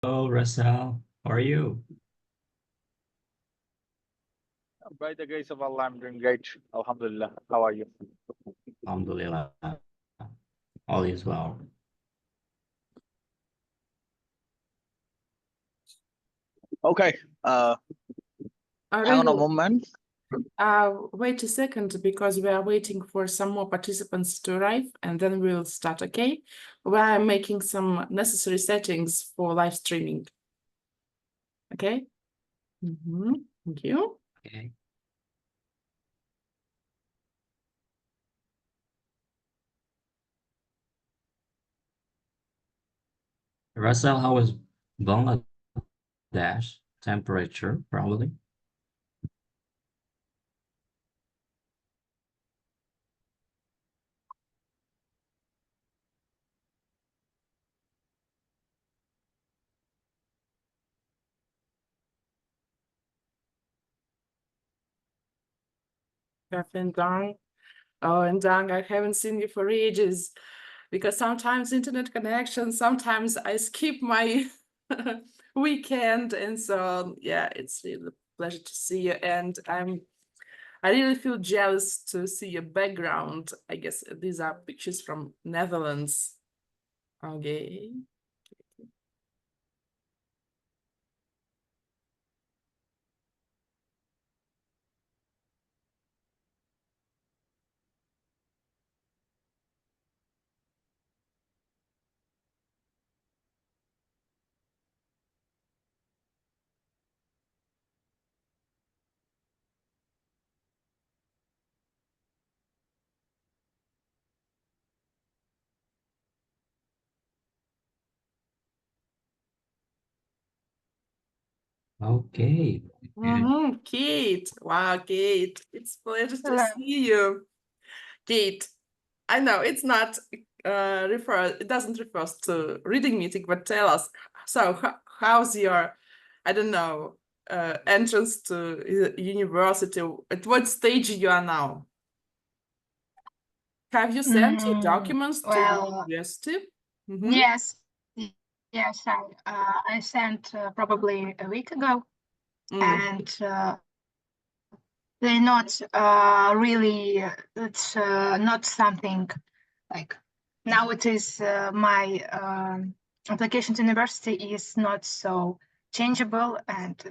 Hello, Russell. How are you? By the grace of Allah, I'm doing great. Alhamdulillah. How are you? Alhamdulillah. All is well. Okay. Hang on a Really, moment. wait a second because we are waiting for some more participants to arrive and then we'll start, okay? We are making some necessary settings for live streaming. Okay? Thank you. Okay. Russell, how is Bangladesh temperature, probably? And Dang. Oh, and Dang, I haven't seen you for ages because sometimes internet connection, sometimes I skip my weekend. And so, yeah, it's really a pleasure to see you. And I really feel jealous to see your background. I guess these are pictures from Netherlands. Okay. Okay. Kate. Wow, Kate. It's a pleasure to Hello. see you. Kate, I know it's not it doesn't refer to reading meeting, but tell us, so how's your, I don't know, entrance to university? At what stage you are now? Have you sent your documents to the Well, university? yes, yes, I sent probably a week ago, and they're not really. It's not something like now. It is my application to university is not so changeable, and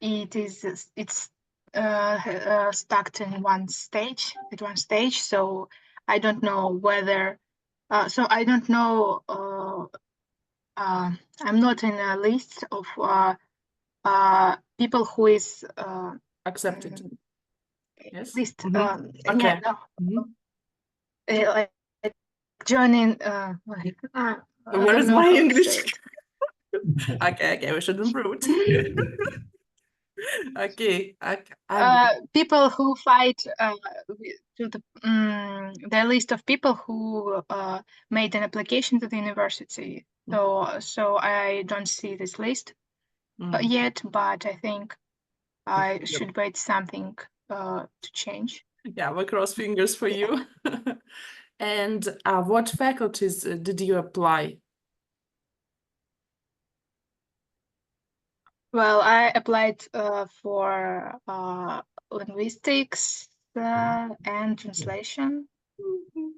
it's stuck in one stage at one stage. So I don't know whether. So I don't know. I'm not in a list of people who is Accepted. Yes. list. Okay. Like joining. Where is my English? Okay, we should improve it. Okay, people who fight to the list of people who made an application to the university. So I don't see this list yet, but I think I should wait something to change. Yeah, we cross fingers for you. And what faculties did you apply? Well, I applied for linguistics and translation,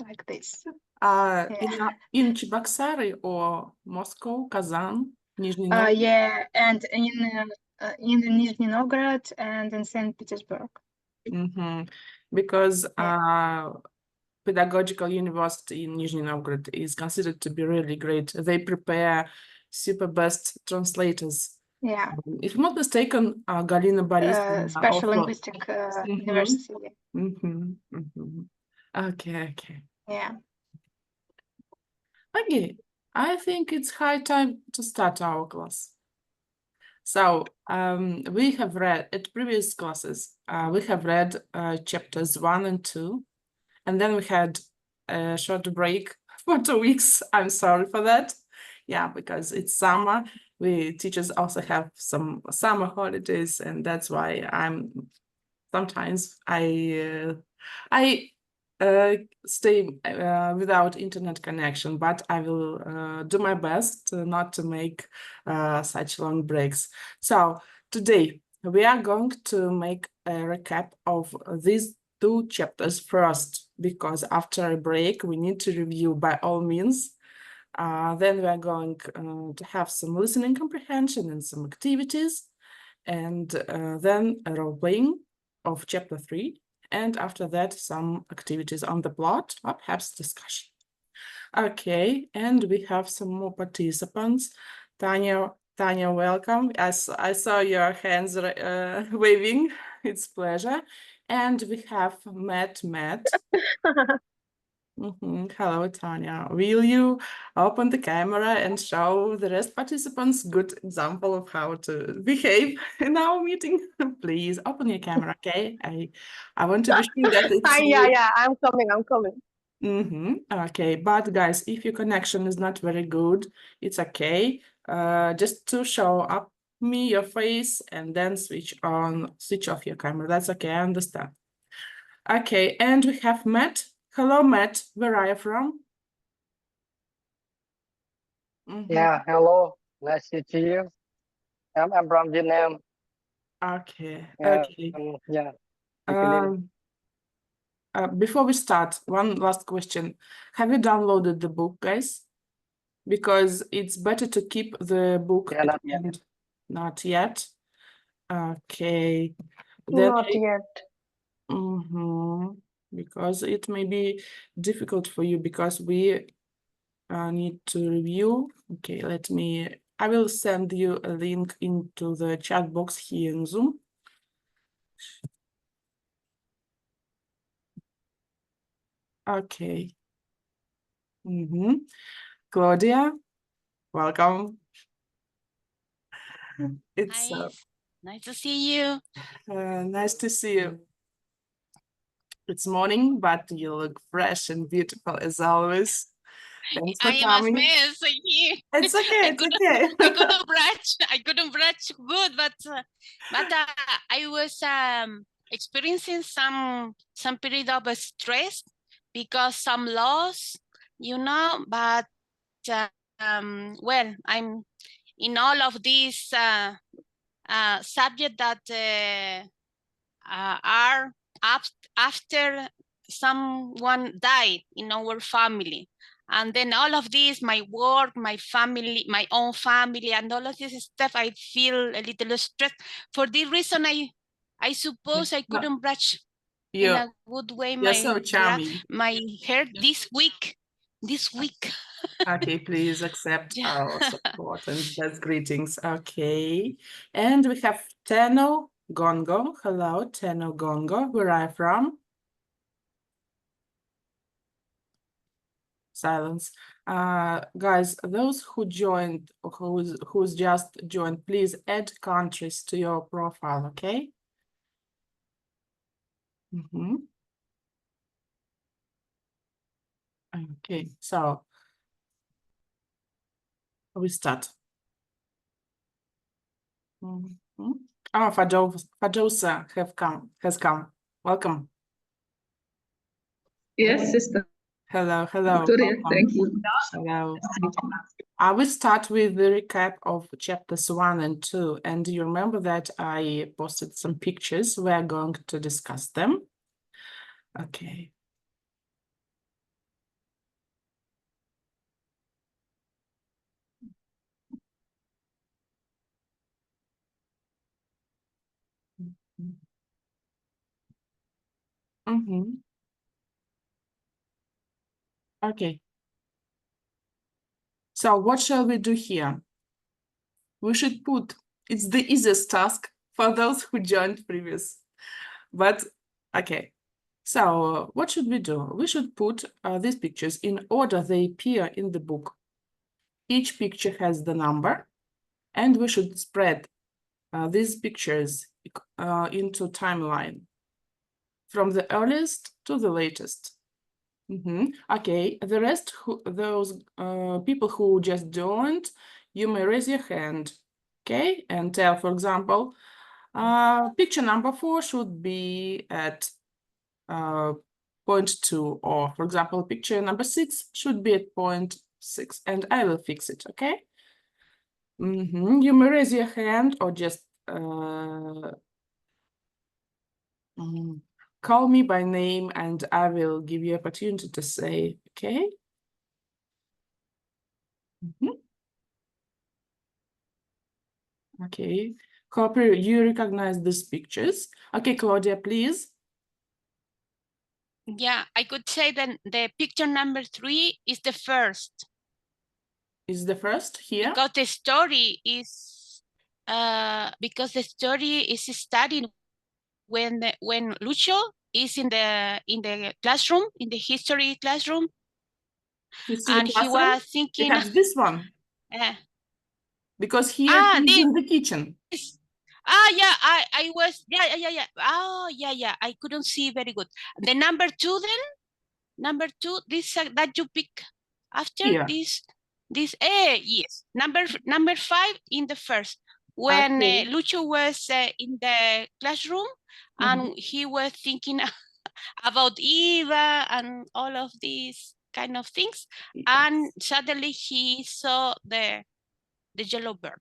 like this. In Cheboksary or Moscow, Kazan, Nizhny Novgorod? Yeah, and in Nizhny Novgorod and in St. Petersburg. Because Pedagogical University in Nizhny Novgorod is considered to be really great. They prepare super best translators. Yeah. If I'm not mistaken, Galina Borisovna special also... linguistic university. Okay. Yeah. Okay, I think it's high time to start our class. So we have read at previous classes, we have read chapters 1 and 2, and then we had a short break for 2 weeks. I'm sorry for that. Yeah, because it's summer. We teachers also have some summer holidays, and that's why sometimes I stay without internet connection, but I will do my best not to make such long breaks. So today we are going to make a recap of these two chapters first, because after a break we need to review by all means. Then we are going to have some listening comprehension and some activities, and then a role playing of chapter 3. And after that, some activities on the plot or perhaps discussion. Okay, and we have some more participants. Tanya, welcome. As I saw your hands waving, it's a pleasure. And we have Matt. Hello, Tanya. Will you open the camera and show the rest participants good example of how to behave in our meeting? Please open your camera, okay? I want to be sure that it's you. Yeah, I'm coming. Okay, but guys, if your connection is not very good, it's okay. Just to show up me your face and then switch off your camera. That's okay, I understand. Okay, and we have Matt. Hello, Matt. Where are you from? Yeah, hello. Nice to see you. I'm from Vietnam. Okay, Yeah, okay. yeah. You can Before we start, one last question. Have you downloaded the book, guys? Because it's better to keep the book Yeah, at not the yet. end. Not yet. Okay. Then Not yet. because it may be difficult for you because we need to review. Okay, I will send you a link into the chat box here in Zoom. Okay. Claudia, welcome. It's nice to see you. nice to see you. It's morning, but you look fresh and beautiful as always. Thanks for I am coming. a mess here. It's okay. It's okay. I couldn't brush good, but I was experiencing some period of stress because some loss, But well, I'm in all of these subjects that are after someone died in our family. And then all of this, my work, my family, my own family, and all of this stuff, I feel a little stressed. For this reason, I suppose I couldn't brush in a good way so charming. my hair this week. Okay, please accept our support and best greetings. Okay. And we have Teno Gongo. Hello, Teno Gongo. Where are you from? Silence. Guys, those who joined, who's just joined, please add countries to your profile, okay? Okay, so we start. Oh, Fadosa has come. Welcome. Yes, sister. Hello. Victoria, thank you. Hello. I will start with the recap of chapters 1 and 2. And you remember that I posted some pictures. We are going to discuss them. Okay. Okay. So what shall we do here? We should put, it's the easiest task for those who joined previous, but okay. So what should we do? We should put these pictures in order they appear in the book. Each picture has the number, and we should spread these pictures into timeline from the earliest to the latest. Okay, the rest, those people who just joined, you may raise your hand, okay, and tell, for example, picture number 4 should be at 0.2, or for example, picture number 6 should be at 0.6, and I will fix it, okay? You may raise your hand or just call me by name and I will give you opportunity to say, okay? Okay, Copy, you recognize these pictures. Okay, Claudia, please. Yeah, I could say that the picture number 3 is the first. Is the first here? Because the story is studied when Lucio is in the classroom, in the history classroom, and he was thinking. Perhaps this one, because here he's in the kitchen. Yeah, I was, yeah. Oh, yeah, I couldn't see very good. The number 2 then, number 2, this that you pick after Here. this, yes, number 5 in the first, when Okay. Lucio was in the classroom and he was thinking about Eva and all of these kind of things, and suddenly he saw the yellow bird.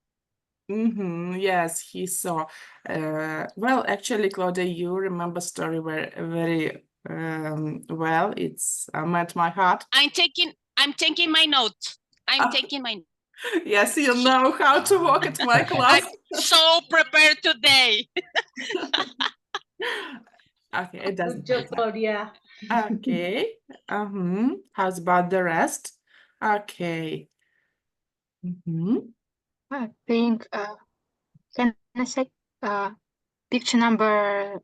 Yes, he saw. Well, actually, Claudia, you remember story very well. It's met my heart. I'm taking my notes. I'm taking my notes. Yes, you know how to walk at my class. I'm so prepared today. Okay, it doesn't Good job, matter. Claudia. Okay. How's about the rest? Okay. I think, can I say, picture number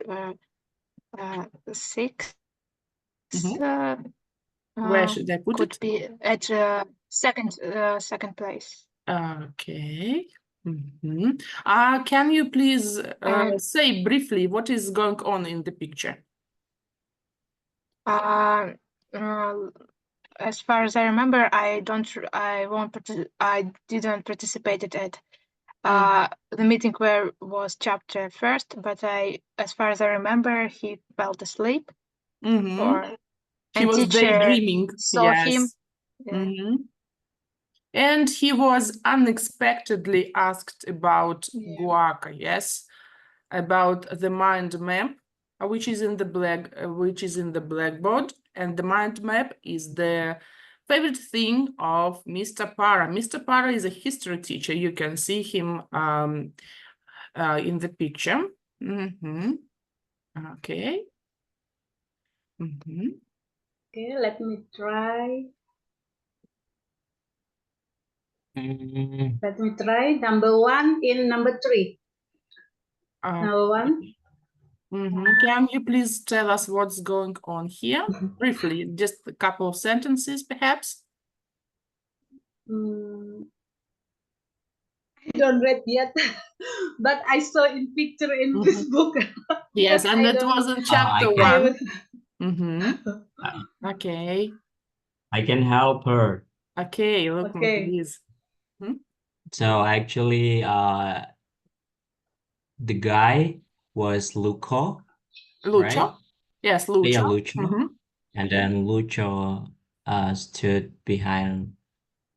6? Where should I put could it? be at second place. Okay. Can you please say briefly what is going on in the picture? As far as I remember, I didn't participate at the meeting where was chapter first, but as far as I remember, he fell asleep. He was daydreaming. saw him. Yeah. And he was unexpectedly asked about Guaca, yes, about the mind map, which is in the blackboard, and the mind map is the favorite thing of Mr. Para. Mr. Para is a history teacher. You can see him in the picture. Okay. Okay, let me try. Let me try number 1 in number 3. Number 1. Can you please tell us what's going on here? Briefly, just a couple of sentences, perhaps? I don't read yet, but I saw in picture in this book. Yes, and that was in chapter 1. Okay. I can help her. Okay, look, please. So actually, the guy was Lucho, Lucho? right? Yes, Lucho. Yeah, Lucho. And then Lucho stood behind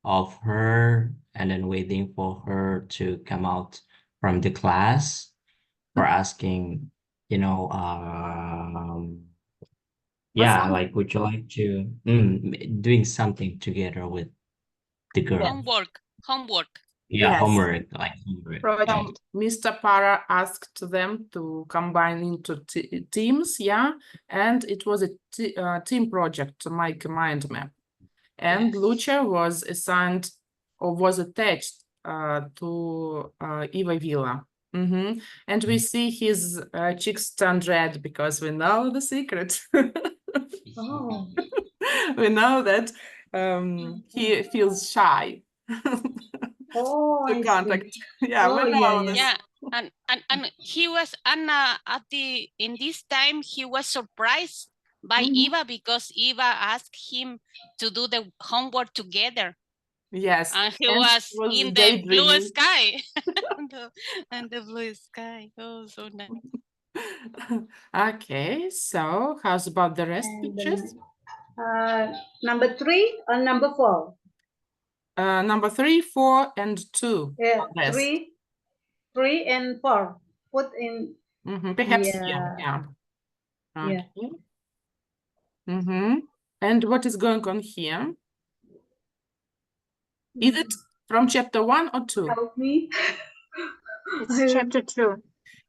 of her and then waiting for her to come out from the class for asking, yeah, like, would you like to doing something together with the girl? Homework. Yeah, Yes. homework, like homework. Project. Mr. Para asked them to combine into teams, yeah, and it was a team project to make a mind map. And Lucha was assigned or was attached to Eva Villa. And we see his cheeks turned red because we know the secret. Oh. We know that he feels shy. Oh, To I contact. see. Yeah, Oh, we know yeah. this. Yeah, and he was in this time he was surprised by Eva because Eva asked him to do the homework together. Yes, And he was in the blue daydreaming. sky. and the blue sky. Oh, so nice. Okay, so how's about the rest And pictures? number 3 or number 4? Number 3, 4, and 2. Yeah, Rest. 3 and 4. Put in. Perhaps here, Yeah. yeah. Yeah. Okay. And what is going on here? Is it from chapter 1 or 2? Help me. It's chapter 2.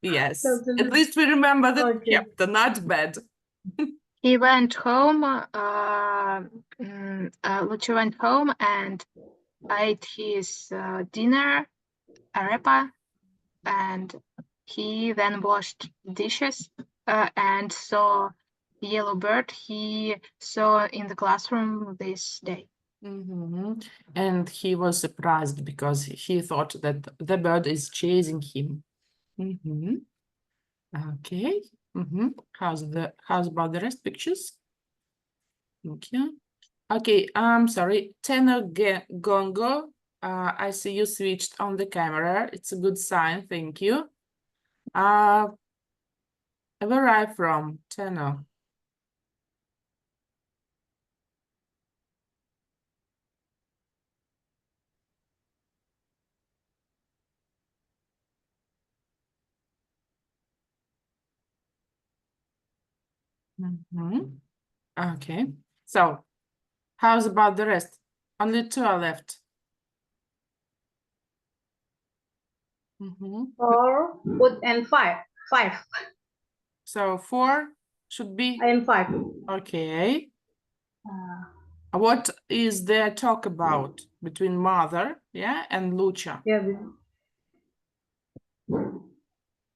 Yes. Chapter At two. least we remember the Okay. chapter, not bad. He went home, Lucio went home and ate his dinner, arepa, and he then washed dishes and saw yellow bird he saw in the classroom this day. And he was surprised because he thought that the bird is chasing him. Okay. How's about the rest pictures? Thank you. Okay, I'm sorry. Tenor Gongo, I see you switched on the camera. It's a good sign. Thank you. Where are you from, Tenor? Okay, so how's about the rest? Only 2 are left. 4, put and 5. 5 So 4 should be and 5. okay. What is their talk about between mother, yeah, and Lucia? Yeah.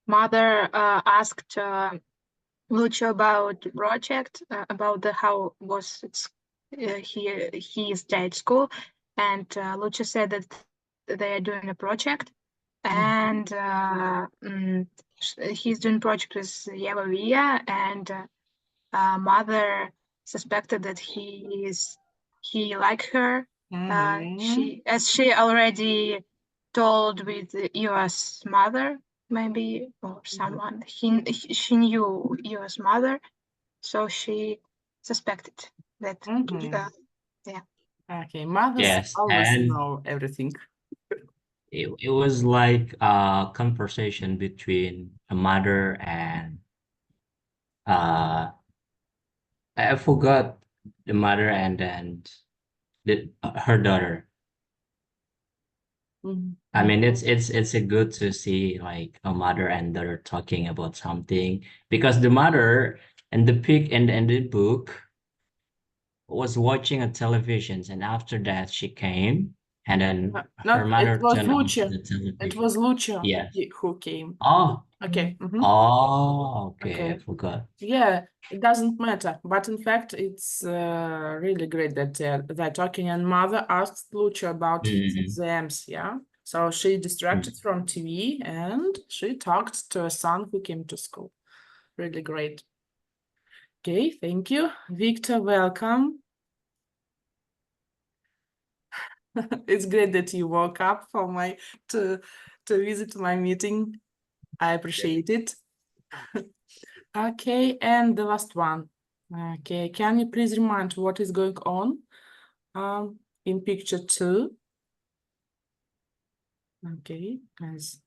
Mother asked Lucio about the project, about how was his day at school, and Lucio said that they are doing a project, and he's doing project with Yeva Via, and mother suspected that he like her. She already told with Eva's mother, maybe, or someone. She knew Eva's mother, so she suspected that. Yeah. Okay, mothers Yes, always and know everything. it was like a conversation between a mother and I forgot the mother and then her daughter. I mean, it's a good to see like a mother and daughter talking about something because the mother and the pig and the book was watching a television, and after that she came and then her Not, mother it was turned on Lucia. the television. It was Lucia Yes. who came. Oh. Okay. Oh, okay. I Okay. forgot. Yeah, it doesn't matter. But in fact, it's really great that they're talking. And mother asked Lucia about his exams. Yeah. So she distracted from TV and she talked to a son who came to school. Really great. Okay, thank you. Victor, welcome. It's great that you woke up for to visit my meeting. I appreciate it. Okay, and the last one. Okay, can you please remind what is going on in picture 2? Okay, guys.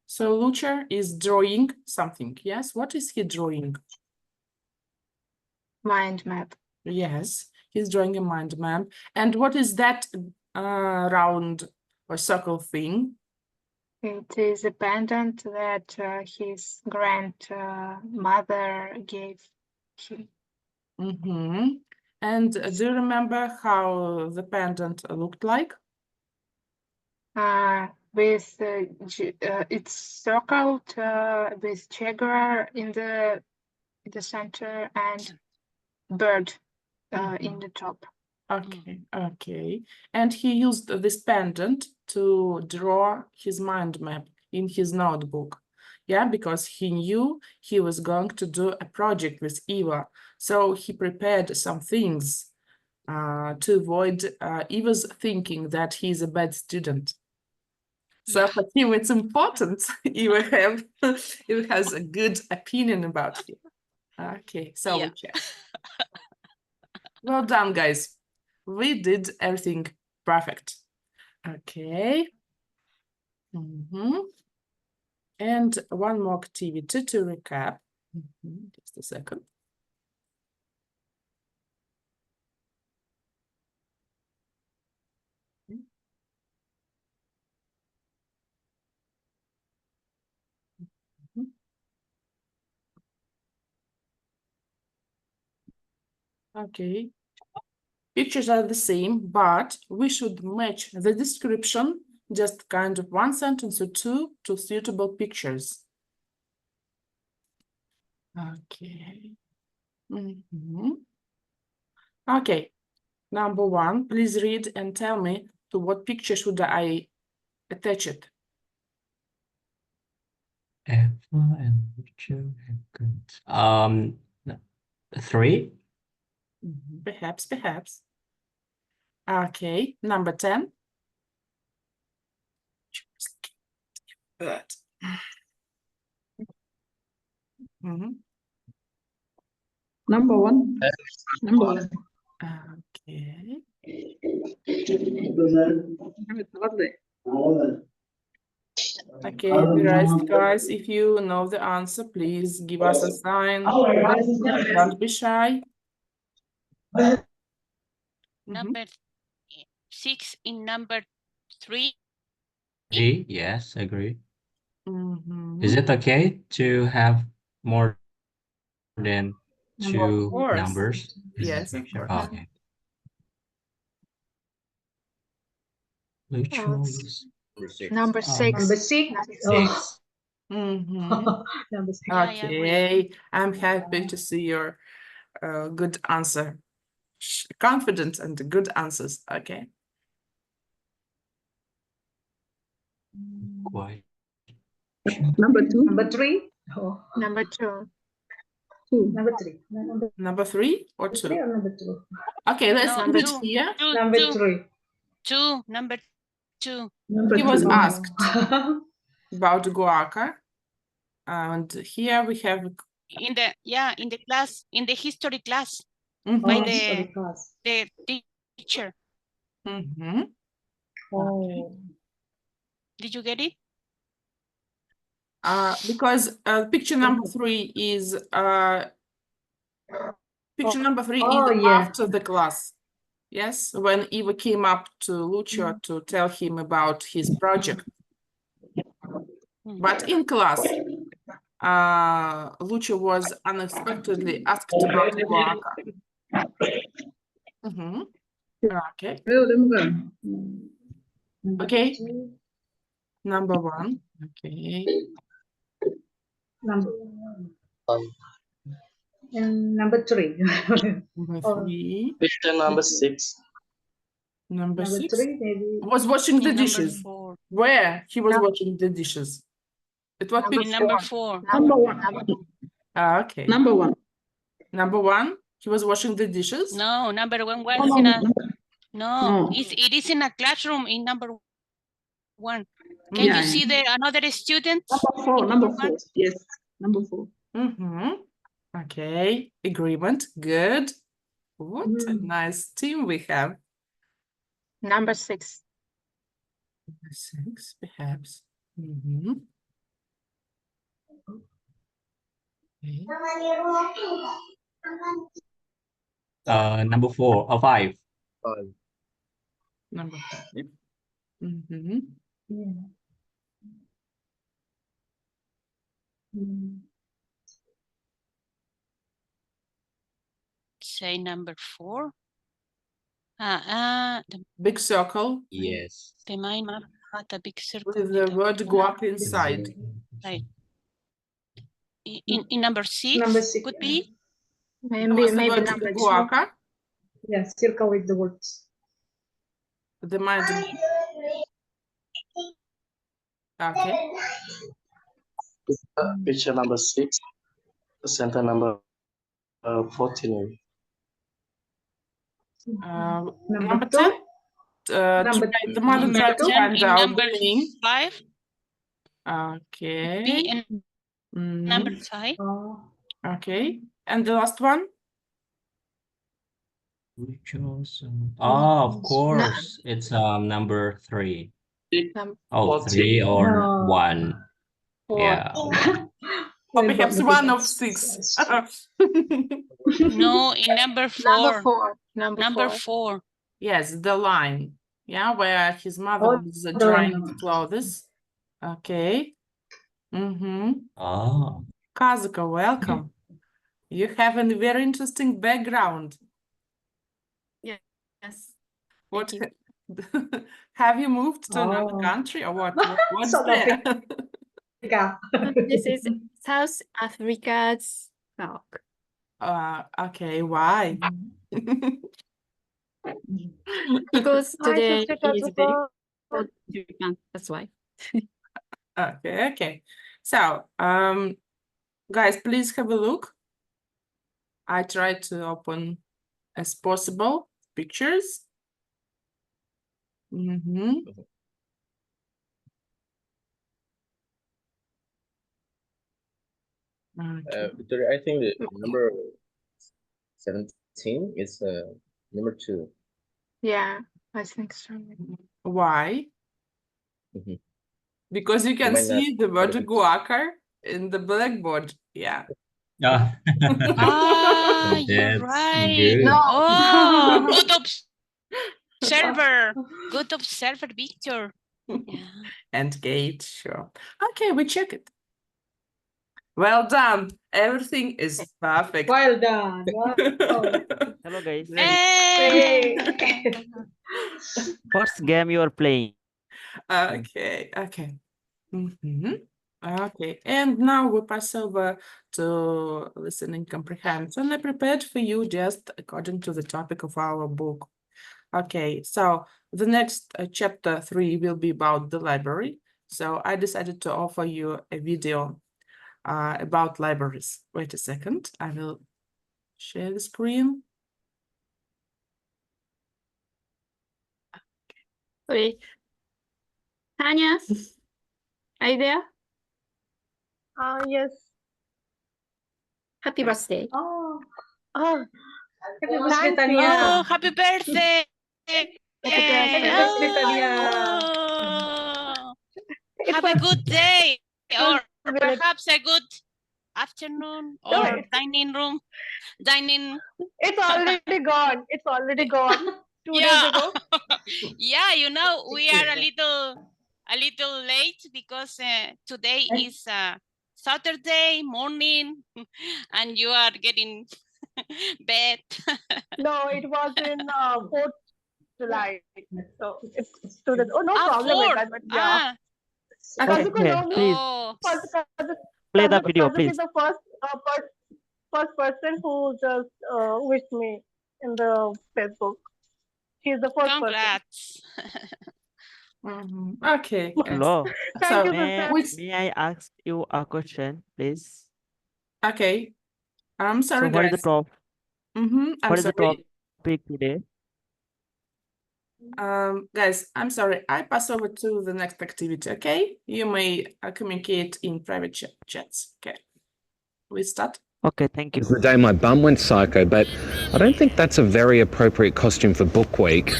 So Lucia is drawing something. Yes, what is he drawing? Mind map. Yes, he's drawing a mind map. And what is that round or circle thing? It is a pendant that his grandmother gave him. And do you remember how the pendant looked like? With it's circled with jaguar in the center and bird in the top. Okay. And he used this pendant to draw his mind map in his notebook. Yeah, because he knew he was going to do a project with Eva. So he prepared some things to avoid Eva's thinking that he's a bad student. So for him, it's important he has a good opinion about him. Okay, so Yeah. we check. Well done, guys. We did everything perfect. Okay. And one more activity to recap. Just a second. Okay. Pictures are the same, but we should match the description, just kind of one sentence or two, to suitable pictures. Okay. Okay. Number one, please read and tell me to what picture should I attach it. Eva and Lucio have good. 3. Perhaps. Okay, number 10. Good. Number one. Number one. Okay. Okay, the rest, guys, if you know the answer, please give us a sign. Don't be shy. Number 6 in number 3. Yes, agree. Is it okay to have more than two course. numbers? Yes, of course. Okay. Lucio is Number six. Number 6. six. Number 6. Okay, I'm happy to see your good answer. Confident and good answers. Okay. Quite. Number two. Number 3. Oh, Number two. number 3. Number 3 or 2? 3 or number 2? Okay, let's No, put it two. here. Number 3. 2. Number 2. Number He was two. asked about guaca, and here we have In the class, in the history class, Mhm. by History class. the teacher. Oh. Did you get it? Because picture number 3 is Oh, yeah. after the class. Yes, when Eva came up to Lucio to tell him about his project. But in class, Lucio was unexpectedly asked about guaca. Okay. Okay. Number 1. Okay. And number 3. Number Oh. 3. Picture number 6. Number 6 3, maybe. was washing the In dishes. number 4. Where he was washing the dishes. It was Number In number 4. Number one. okay. Number one. Number 1, he was washing the dishes. No, number 1 was No, in no, a no. it is in a classroom in number 1. Can Yeah, you see the another student? Number four. in Number one? 4. Yes. Number 4. Okay, agreement, good. What a nice team we have. Number 6. 6, perhaps. Okay. Number 4 or 5. Number 5. Yeah. Say number 4. The Big circle Yes. mind map had a big circle with the word guac Mm-hmm. inside. Right. In number 6, Number 6 could be There was the Maybe word number 2. guaca, Yeah, circle with the words. the mind. Okay. Picture number 6. Center number 14. Number 10. Number the mother Number tried to 10 find in out number the name. 5. Okay. B in Mhm. number 5. Okay. And the last one? Oh, of course. It's number 3. Number Oh, 3 or No. 1. 4. Yeah. Or perhaps one of 6. No, in number 4. Number 4. Number 4. Yes, the line. Yeah, where his mother Hold was on. drying the clothes. Okay. Mm-hmm. Oh. Kazuko, welcome. You have a very interesting background. Yes. What have you moved to another Oh. country or what? What's South there? Africa. This is South Africa's dog. Okay, why? Because Hi, today Sister is very Kazuko. cold in Japan. That's why. Okay. So, guys, please have a look. I try to open as possible pictures. Mm-hmm. Okay. Victoria, I think the number 17 is number 2. Yeah, I think so. Why? Mhm. Because you can might not see the word notice. guacar in the blackboard. Yeah. Yeah. Ah, you're That's right. good. No. Oh, good observer. Good observer, Victor. Yeah. And gate, sure. Okay, we check it. Well done. Everything is perfect. Well done. Wow. Hello guys. Hey. What's game you are playing? Okay. Mhm. Okay, and now we pass over to listening comprehension. I prepared for you just according to the topic of our book. Okay, so the next chapter 3 will be about the library. So I decided to offer you a video about libraries. Wait a second, I will share the screen. Wait. Tanya, are you there? Yes. Happy birthday. Oh. Happy birthday, Oh, Tanya. happy birthday. Happy birthday. Happy birthday, Tanya. Oh, It have a was- good day, or really- perhaps a good afternoon, No, or it's- dining. It's already gone. It's already gone. 2 days Yeah. ago. Yeah, you know, we are a little late because today is Saturday morning, and you are getting bed. No, it was in 4th July. So it's 2 days. Oh, no problem with 4th. that. But yeah. Okay, Kazuko, no, please Oh, play the video, Kazuko please. is the first person who just wished me in the Facebook. He's the first person. congrats. Mhm. Okay. Hello. Thank you, So, sister. May I ask you a question, please? okay. I'm sorry, So what is the guys. top? I'm What is the sorry. topic today? Guys, I'm sorry. I pass over to the next activity, okay? You may communicate in private chats. Okay. We start. Okay, thank you. The day my bum went psycho, but I don't think that's a very appropriate costume for book week.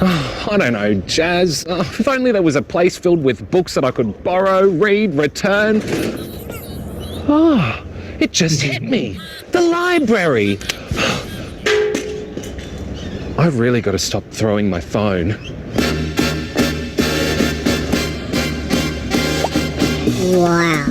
I don't know, Jazz. If only there was a place filled with books that I could borrow, read, return. It just hit me. The library. I've really got to stop throwing my phone. Wow.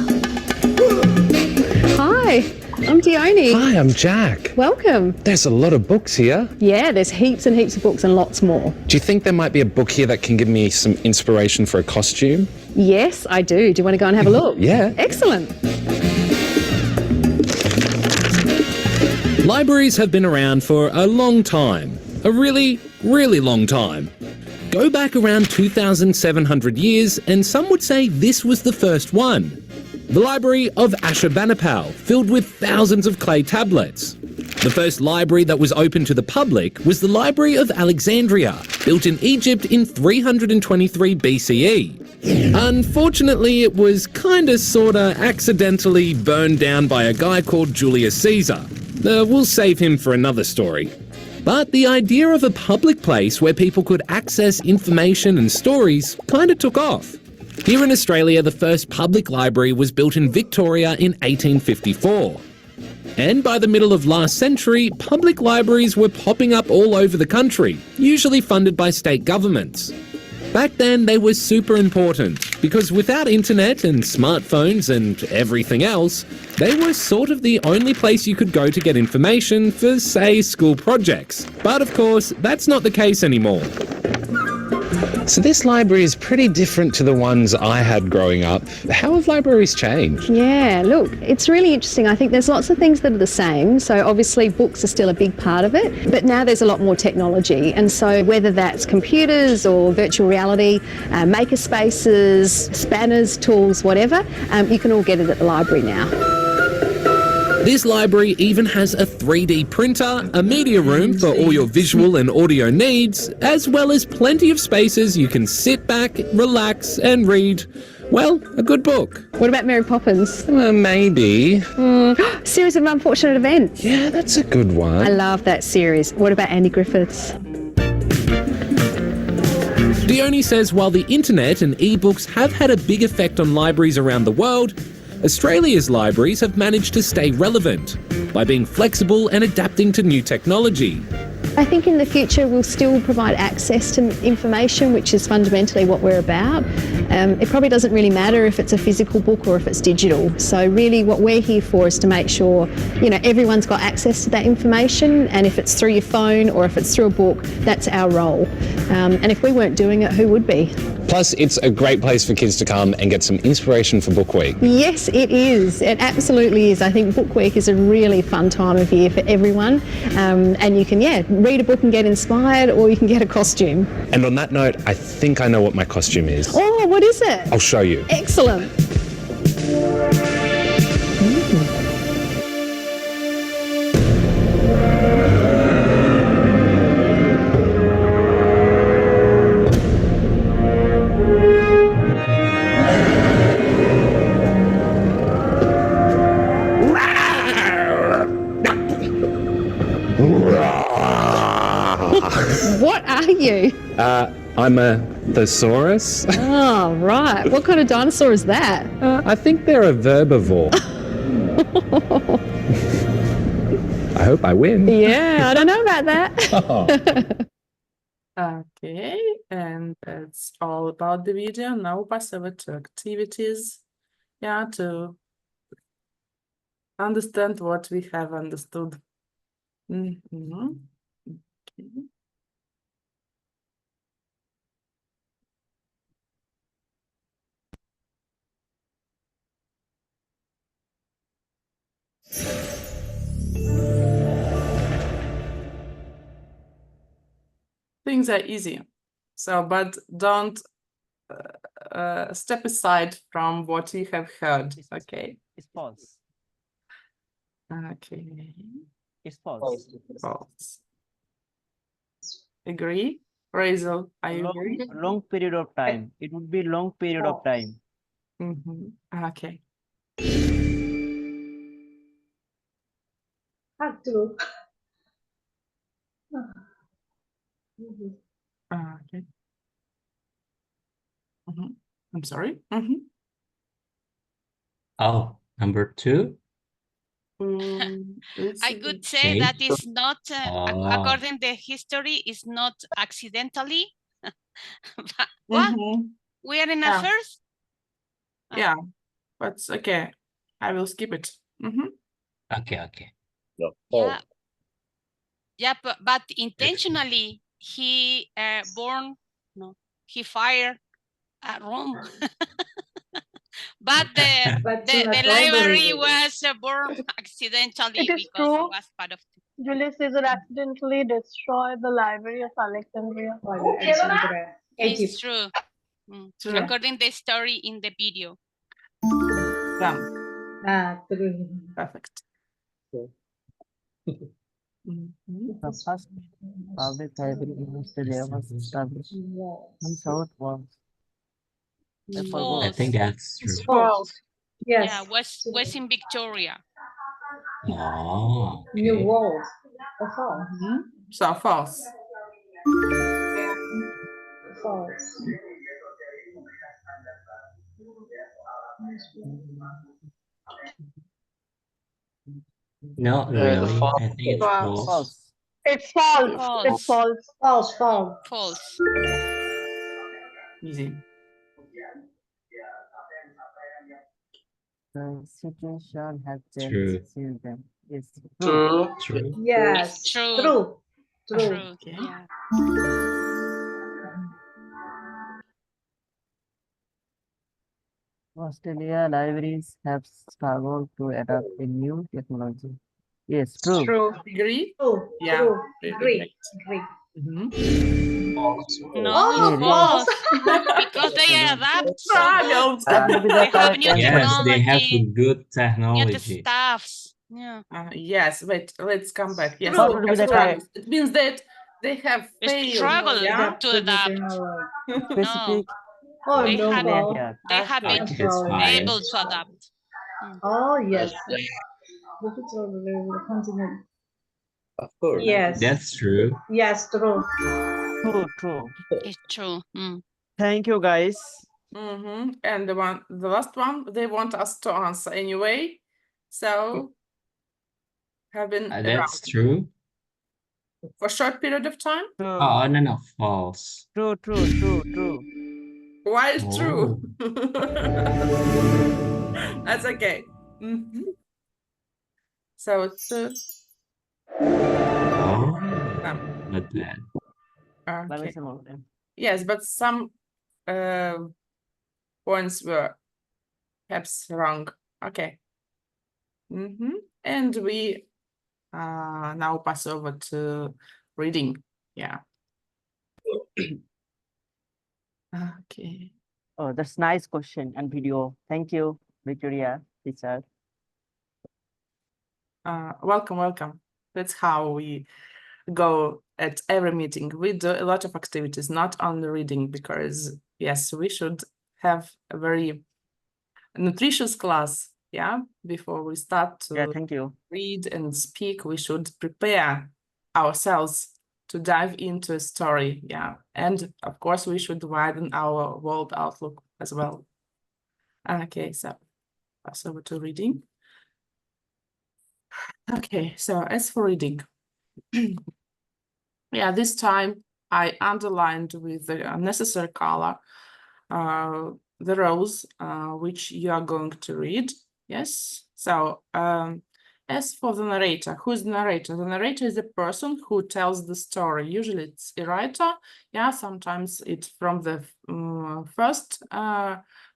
Hi, I'm Dione. Hi, I'm Jack. Welcome. There's a lot of books here. Yeah, there's heaps and heaps of books and lots more. Do you think there might be a book here that can give me some inspiration for a costume? Yes, I do. Do you want to go and have a look? Yeah. Excellent. Libraries have been around for a long time. A really, really long time. Go back around 2,700 years and some would say this was the first one. The Library of Ashurbanipal, filled with thousands of clay tablets. The first library that was open to the public was the Library of Alexandria, built in Egypt in 323 BCE. Unfortunately, it was kinda sorta accidentally burned down by a guy called Julius Caesar. We'll save him for another story. But the idea of a public place where people could access information and stories kinda took off. Here in Australia, the first public library was built in Victoria in 1854. And by the middle of last century, public libraries were popping up all over the country, usually funded by state governments. Back then, they were super important, because without internet and smartphones and everything else, they were sort of the only place you could go to get information for, say, school projects. But of course, that's not the case anymore. So this library is pretty different to the ones I had growing up. How have libraries changed? Yeah, look, it's really interesting. I think there's lots of things that are the same. So obviously books are still a big part of it, but now there's a lot more technology. And so whether that's computers or virtual reality, maker spaces, spanners, tools, whatever, you can all get it at the library now. This library even has a 3D printer, a media room for all your visual and audio needs, as well as plenty of spaces you can sit back, relax and read, well, a good book. What about Mary Poppins? Maybe. Series of Unfortunate Events. Yeah, that's a good one. I love that series. What about Andy Griffiths? Dione says while the internet and ebooks have had a big effect on libraries around the world, Australia's libraries have managed to stay relevant by being flexible and adapting to new technology. I think in the future we'll still provide access to information, which is fundamentally what we're about. It probably doesn't really matter if it's a physical book or if it's digital. So really what we're here for is to make sure, everyone's got access to that information, and if it's through your phone or if it's through a book, that's our role. And if we weren't doing it, who would be? Plus, it's a great place for kids to come and get some inspiration for Book Week. Yes, it is. It absolutely is. I think Book Week is a really fun time of year for everyone. And you can, read a book and get inspired, or you can get a costume. And on that note, I think I know what my costume is. Oh, what is it? I'll show you. Excellent. What are you? I'm a thesaurus. Oh, right. What kind of dinosaur is that? I think they're a verbivore. I hope I win. Yeah, I don't know about that. Okay, and that's all about the video. Now we'll pass over to activities. To understand what we have understood. Okay. Things are easy, but don't step aside from what you have heard. Okay. It's false. Okay. It's false. False. Agree? Razel, are you agree? Long period of time. It would be long period of time. Okay. Aduh. Okay. I'm sorry. Oh, number 2. I could say that is not, according to history, is not accidentally. But what? We are in a first? Yeah, but okay. I will skip it. Okay. Yeah, but intentionally he he fired at Rome. But the library was born accidentally It is because true. it was part of Julius Caesar accidentally destroyed the Library of Alexandria. It's true. True. According to the story in the video. Done. Perfect. The first public library in Australia was established in South Wales. I forgot. I think False. that's true. False. Yes. Yeah, was in Victoria. Oh, New okay. World. False. So false. False. Not really. False. I think it's False. false. It's false. False. It's false. False. False. False. Easy. The situation has changed True. since then. Yes, True. True. Yes. It's true. True. True. True. Okay. Yeah. Australia libraries have struggled to adapt a new technology. Yes, true. True. Agree? True. Yeah. True. Very Agree. great. Agree. False. No, Oh, it's false. false. Because they adapt so good. Struggled. That would be the They have correct new answer. Yes, they have technology, good new technology. stuffs. Yeah. Yes, wait, let's come back. Yes, What they would be have the struggled. correct It means that they have They failed. struggled Yeah. to adapt. No, specific Oh, they no, have area false. here? they have I been think it's Sorry. able biased. to adapt. Oh, yes. Of course. Yes. That's true. Yes, true. True, true. It's true. Thank you, guys. And the last one, they want us to answer anyway. So, having That's true. for short period of time. True. Oh, no, false. True, true, true, true. Why is true? Oh. That's okay. So it's Oh, not bad. okay. Yes, but some points were perhaps wrong. Okay. And we now pass over to reading. Yeah. Okay. Oh, that's nice question and video. Thank you, Victoria, teacher. Welcome. That's how we go at every meeting. We do a lot of activities, not only reading, because yes, we should have a very nutritious class. Yeah, before we start to thank you. read and speak, we should prepare ourselves to dive into a story. Yeah, and of course, we should widen our world outlook as well. Okay, so pass over to reading. Okay, so as for reading, yeah, this time I underlined with the necessary color the rows which you are going to read. Yes, so as for the narrator, who's the narrator? The narrator is the person who tells the story. Usually it's a writer. Yeah, sometimes it's from the first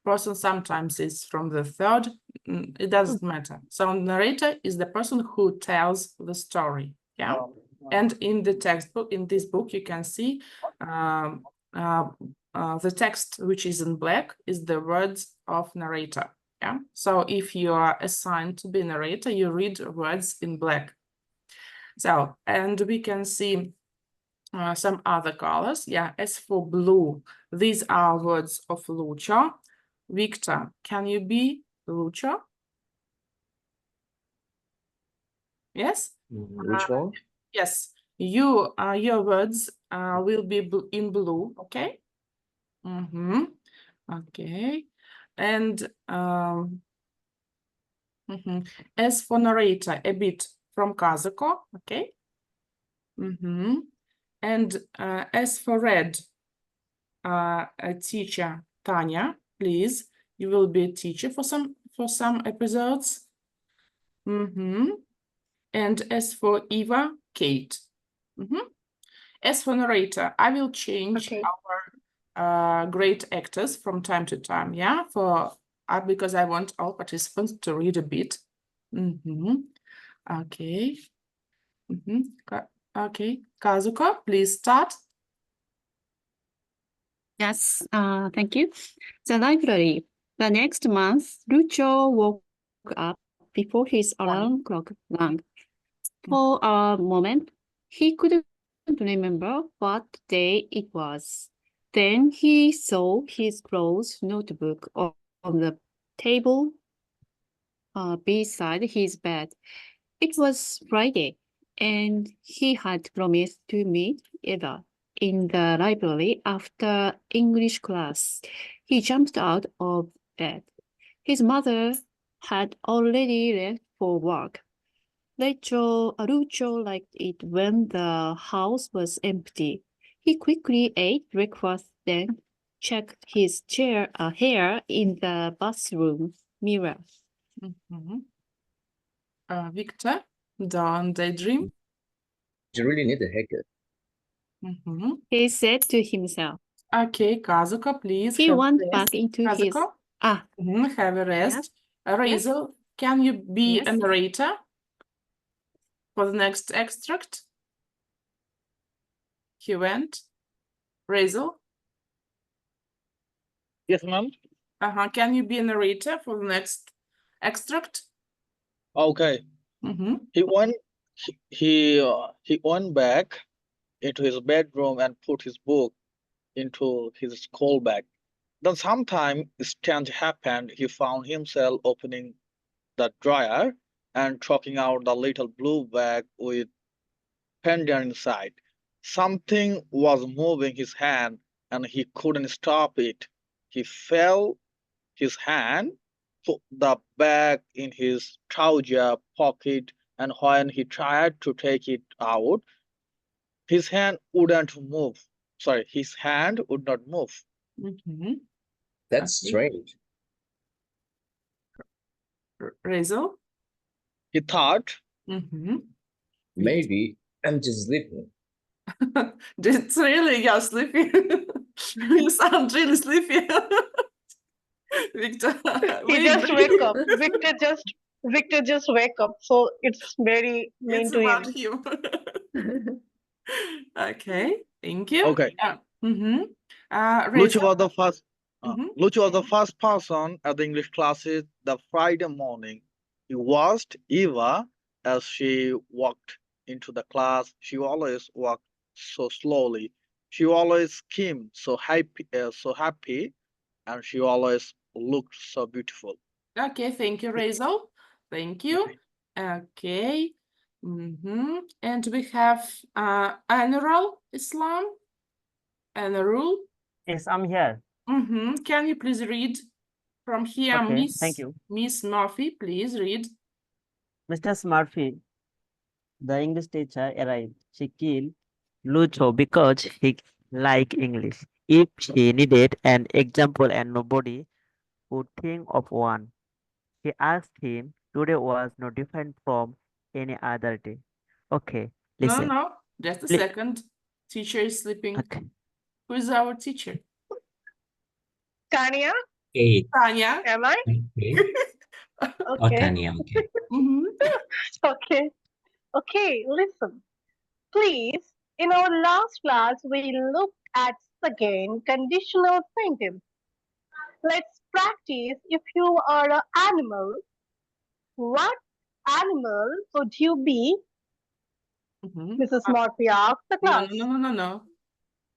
person, sometimes it's from the third. It doesn't matter. So narrator is the person who tells the story. Yeah, and in the textbook, in this book, you can see the text which is in black is the words of narrator. Yeah, so if you are assigned to be narrator, you read words in black. So, and we can see some other colors. Yeah, as for blue, these are words of Lucho. Victor, can you be Lucho? Yes? Which one? Yes, you your words will be in blue, okay? Okay, and as for narrator, a bit from Kazuko, okay? And as for red, a teacher, Tanya, please, you will be a teacher for some episodes. And as for Eva, Kate. As for narrator, I will change our great actors from time to time, yeah, because I want all participants to read a bit. Okay. Okay, Kazuko, please start. Yes, thank you. The library. The next month, Lucho woke up before his alarm clock rang. For a moment, he couldn't remember what day it was. Then he saw his closed notebook on the table beside his bed. It was Friday, and he had promised to meet Eva in the library after English class. He jumped out of bed. His mother had already left for work. Lucio liked it when the house was empty. He quickly ate breakfast, then checked his hair in the bathroom mirror. Victor, don't daydream. You really need a haircut. He said to himself. Okay, Kazuko, please. He have a went rest. back into his... Kazuko? Have a rest. Yes. Razel, can you be a Yes. narrator for the next extract? He went. Razel? Yes, ma'am. Can you be a narrator for the next extract? Okay. He went back into his bedroom and put his book into his school bag. Then sometime strange happened. He found himself opening the drawer and taking out the little blue bag with pendant inside. Something was moving his hand and he couldn't stop it. He felt his hand, put the bag in his trouser pocket, and when he tried to take it out, his hand wouldn't move. Sorry, his hand would not move. That's strange. Razel? He thought, Maybe I'm just sleeping. It's really, you're sleepy. You sound really sleepy. Victor, He just wake up. Victor just wake up. So it's very mean it's to him. about him. Okay, thank you. okay, Lucio Razel? was the first. Lucio was the first person at the English classes the Friday morning. He watched Eva as she walked into the class. She always walked so slowly. She always skimmed so happy, and she always looked so beautiful. Okay, thank you, Razel. Thank you. Okay. And we have Anurul Islam. Anurul. Yes, I'm here. Can you please read from here, Okay, thank you. Miss Murphy, please read. Mr. Murphy, the English teacher arrived. She killed Lucho because he liked English. If he needed an example and nobody would think of one, he asked him, today was no different from any other day. Okay, listen. No, just a second. Teacher is sleeping. Okay. Who is our teacher? Tanya? Tanya. Am I? Oh, Tanya, okay. Okay. Okay, listen. Please, in our last class, we looked at again conditional sentence. Let's practice if you are an animal. What animal would you be? Mrs. Murphy asked the class. No.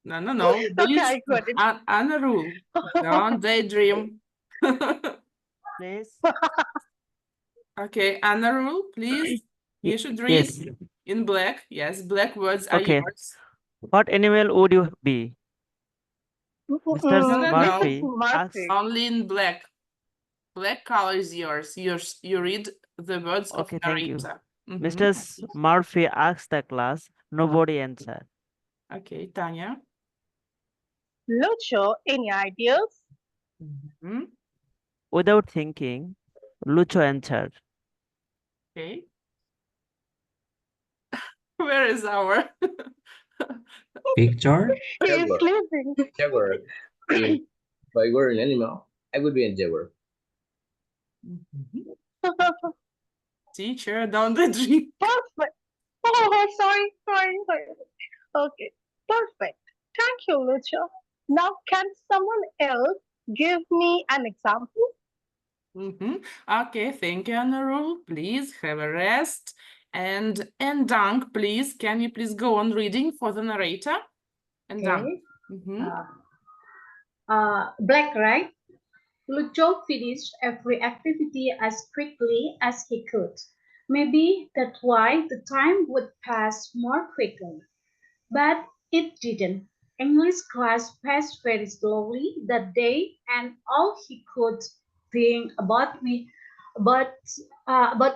Okay, I got it. Anurul, don't daydream. Please. Okay, Anurul, please. You should read Yes. in black. Yes, black words are Okay. yours. What animal would you be? Mr. Murphy asked. Only in black. Black color is yours. You read the words of Okay, thank you. narrator. Mr. Murphy asked the class. Nobody answered. Okay, Tanya. Lucho, any ideas? Without thinking, Lucho answered. Okay. Where is our Victor? He is sleeping. Jaguar. If I were an animal, I would be a jaguar. Teacher, don't daydream. Perfect. Oh, sorry. Okay, perfect. Thank you, Lucho. Now, can someone else give me an example? Okay, thank you, Anurul. Please have a rest. And Dang, please, can you please go on reading for the narrator? And Dang. Okay. Black, right? Lucho finished every activity as quickly as he could. Maybe that's why the time would pass more quickly. But it didn't. English class passed very slowly that day, and all he could think about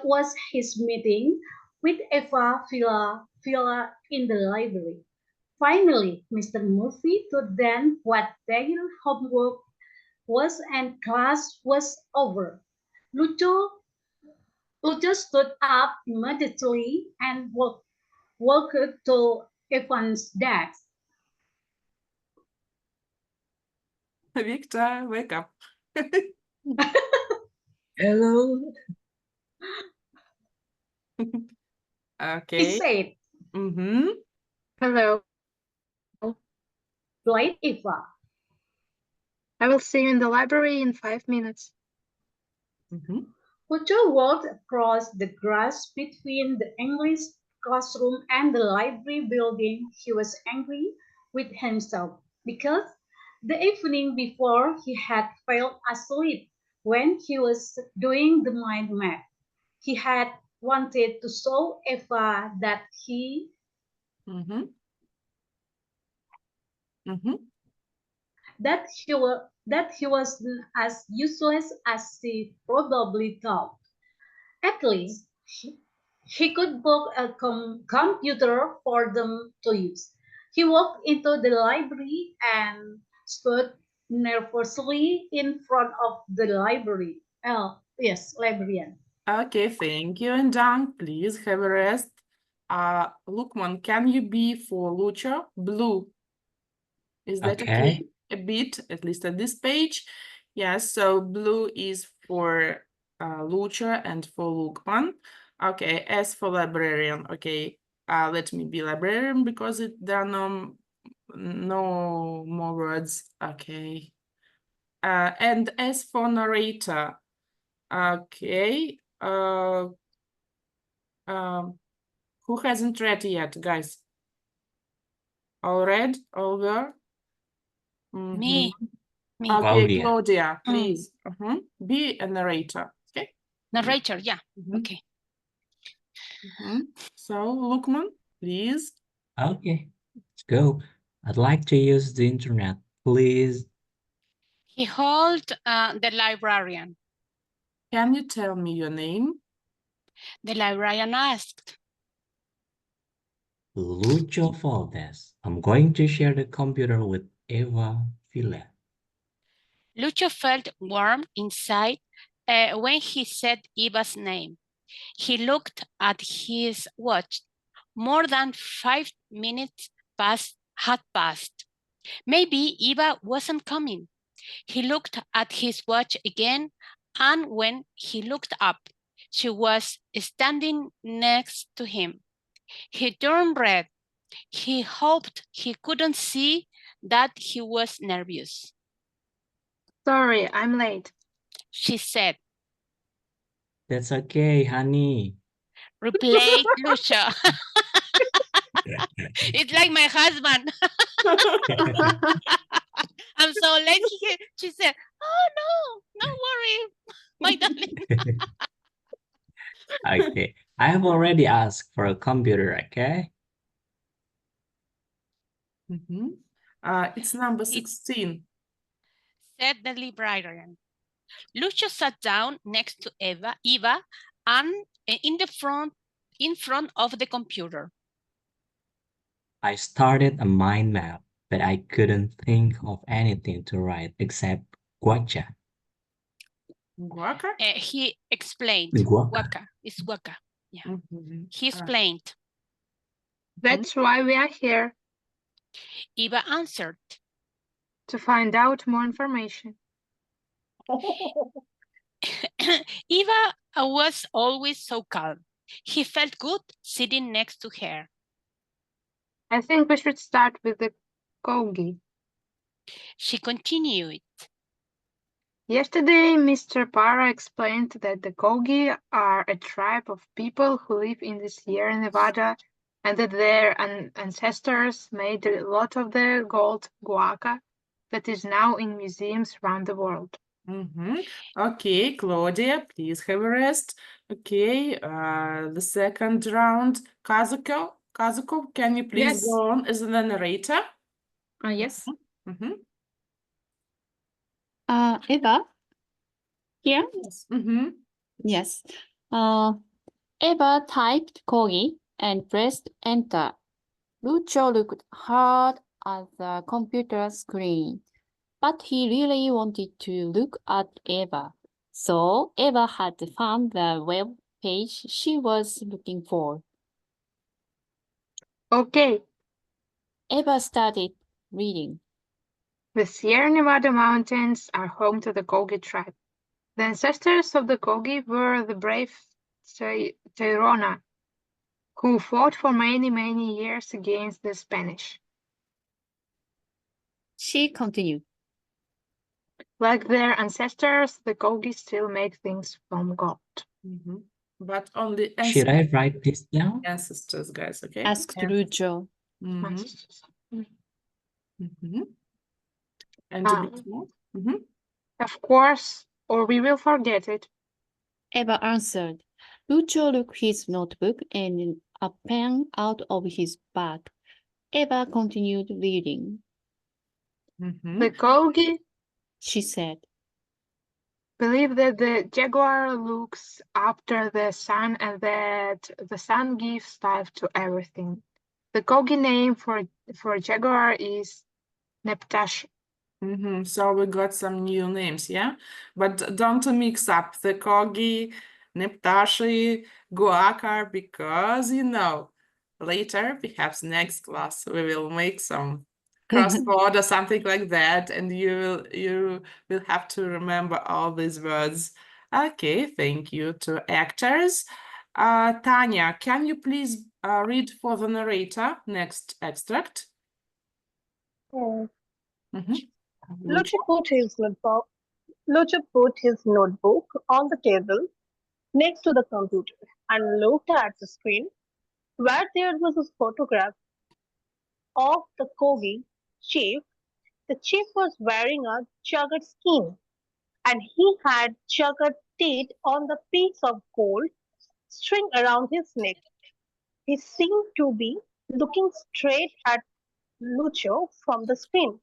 was his meeting with Eva Villa in the library. Finally, Mr. Murphy told them what their homework was and class was over. Lucho, Lucho stood up immediately and walked to Evan's desk. Victor, wake up. Hello. Okay. He said, Hello. Blight Eva. I will see you in the library in 5 minutes. Lucho walked across the grass between the English classroom and the library building. He was angry with himself because the evening before he had fell asleep when he was doing the mind map. He had wanted to show Eva that that he was as useless as she probably thought. At least he could book a computer for them to use. He walked into the library and stood nervously in front of the library. Yes, librarian. Okay, thank you. And Dang, please have a rest. Lukman, can you be for Lucho? Blue. Is that okay? A bit, at least at this page. Yes, so blue is for Lucho and for Lukman. Okay, as for librarian, okay, let me be librarian because there are no more words. Okay. And as for narrator, okay, who hasn't read yet, guys? All read? All were? Me. Okay, Claudia, please. Be a narrator. Okay. Narrator, yeah. Okay. So, Lukman, please. Okay, let's go. I'd like to use the internet, please. He called the librarian. Can you tell me your name? The librarian asked. Lucho Valdes. I'm going to share the computer with Eva Villa. Lucho felt warm inside when he said Eva's name. He looked at his watch. More than 5 minutes had passed. Maybe Eva wasn't coming. He looked at his watch again, and when he looked up, she was standing next to him. He turned red. He hoped he couldn't see that he was nervous. Sorry, I'm late, she said. That's okay, honey. Replied Lucio. It's like my husband. I'm so late. She said, oh no, don't worry, my darling. Okay, I have already asked for a computer, okay? It's number 16. Said the librarian. Lucio sat down next to Eva and in front of the computer. I started a mind map, but I couldn't think of anything to write except guacha. Guaca? He explained. Guaca. It's guaca. Yeah. He explained. That's why we are here. Eva answered. To find out more information. Eva was always so calm. He felt good sitting next to her. I think we should start with the Kogi. She continued. Yesterday, Mr. Parra explained that the Kogi are a tribe of people who live in the Sierra Nevada and that their ancestors made a lot of the gold guaca that is now in museums around the world. Okay, Claudia, please have a rest. Okay, the second round. Kazuko, can you please Yes. go on as the narrator? Yes. Mhm. Eva, here? Yes. Yes. Eva typed Kogi and pressed enter. Lucho looked hard at the computer screen, but he really wanted to look at Eva. So Eva had found the web page she was looking for. Okay. Eva started reading. The Sierra Nevada mountains are home to the Kogi tribe. The ancestors of the Kogi were the brave Tairona, who fought for many, many years against the Spanish. She continued. Like their ancestors, the Kogi still make things from gold. But only Should I write this down? ancestors, guys, okay? Asked Lucho. And a bit more. Of course, or we will forget it. Eva answered. Lucho took his notebook and a pen out of his bag. Eva continued reading. The Kogi, she said, believe that the jaguar looks after the sun and that the sun gives life to everything. The Kogi name for jaguar is Neptash. So we got some new names, yeah? But don't mix up the Kogi, Neptashi, Guacar, because, later, perhaps next class, we will make some crossword or something like that, and you will have to remember all these words. Okay, thank you to actors. Tanya, can you please read for the narrator next extract? Lucho put his notebook on the table next to the computer and looked at the screen where there was a photograph of the Kogi chief. The chief was wearing a checkered skin and he had checkered teeth on the piece of gold string around his neck. He seemed to be looking straight at Lucho from the screen.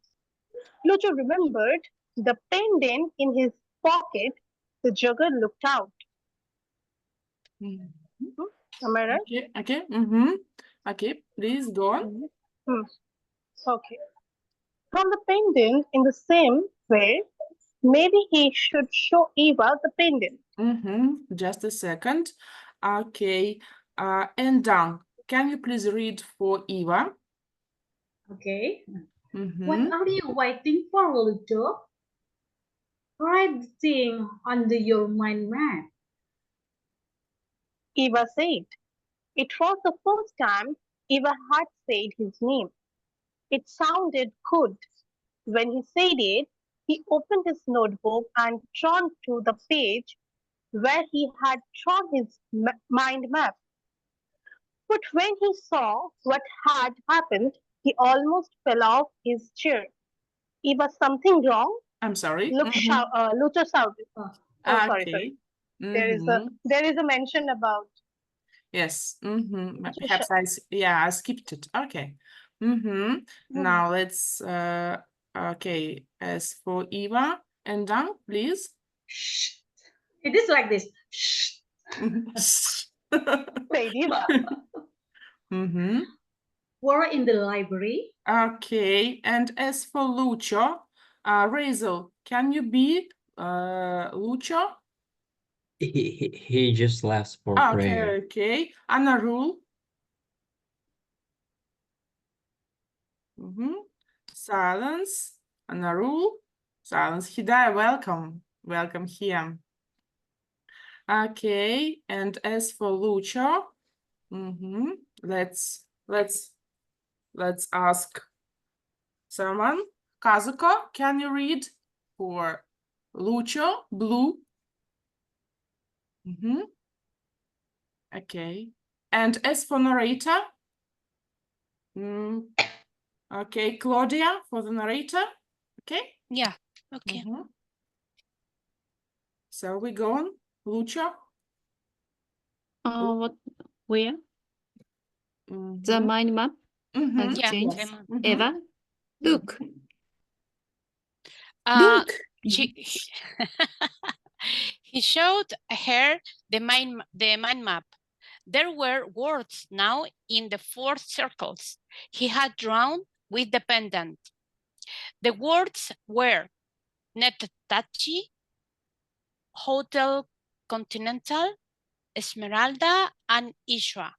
Lucho remembered the pendant in his pocket. The jugger looked out. Am I right? Okay. Okay, please go on. Okay. From the pendant, in the same way, maybe he should show Eva the pendant. Just a second. Okay. And Dan, can you please read for Eva? Okay. What are you waiting for, Lucho? Write the thing under your mind map. Eva said. It was the first time Eva had said his name. It sounded good. When he said it, he opened his notebook and turned to the page where he had drawn his mind map. But when he saw what had happened, he almost fell off his chair. Eva, something wrong? I'm sorry. Lucho shouted. Sorry. There is a mention about. Yes. Perhaps I skipped it. Okay. Now let's okay. As for Eva and Dan, please. Shh. It is like this. Shh. Wait, Eva. We're in the library. Okay. And as for Lucho, Razel, can you be Lucho? He just left for prayer. Okay. Anarul. Silence. Anarul. Silence. Hidaya, welcome. Welcome here. Okay. And as for Lucho, let's ask someone. Kazuko, can you read for Lucho, blue. Okay. And as for narrator, okay, Claudia for the narrator. Okay. Yeah. Okay. So we go on. Lucho. What? Where? The mind map has Yeah. changed. Eva, look. Look. He showed her the mind map. There were words now in the 4 circles he had drawn with the pendant. The words were Netatachi, Hotel Continental, Esmeralda, and Ishwa.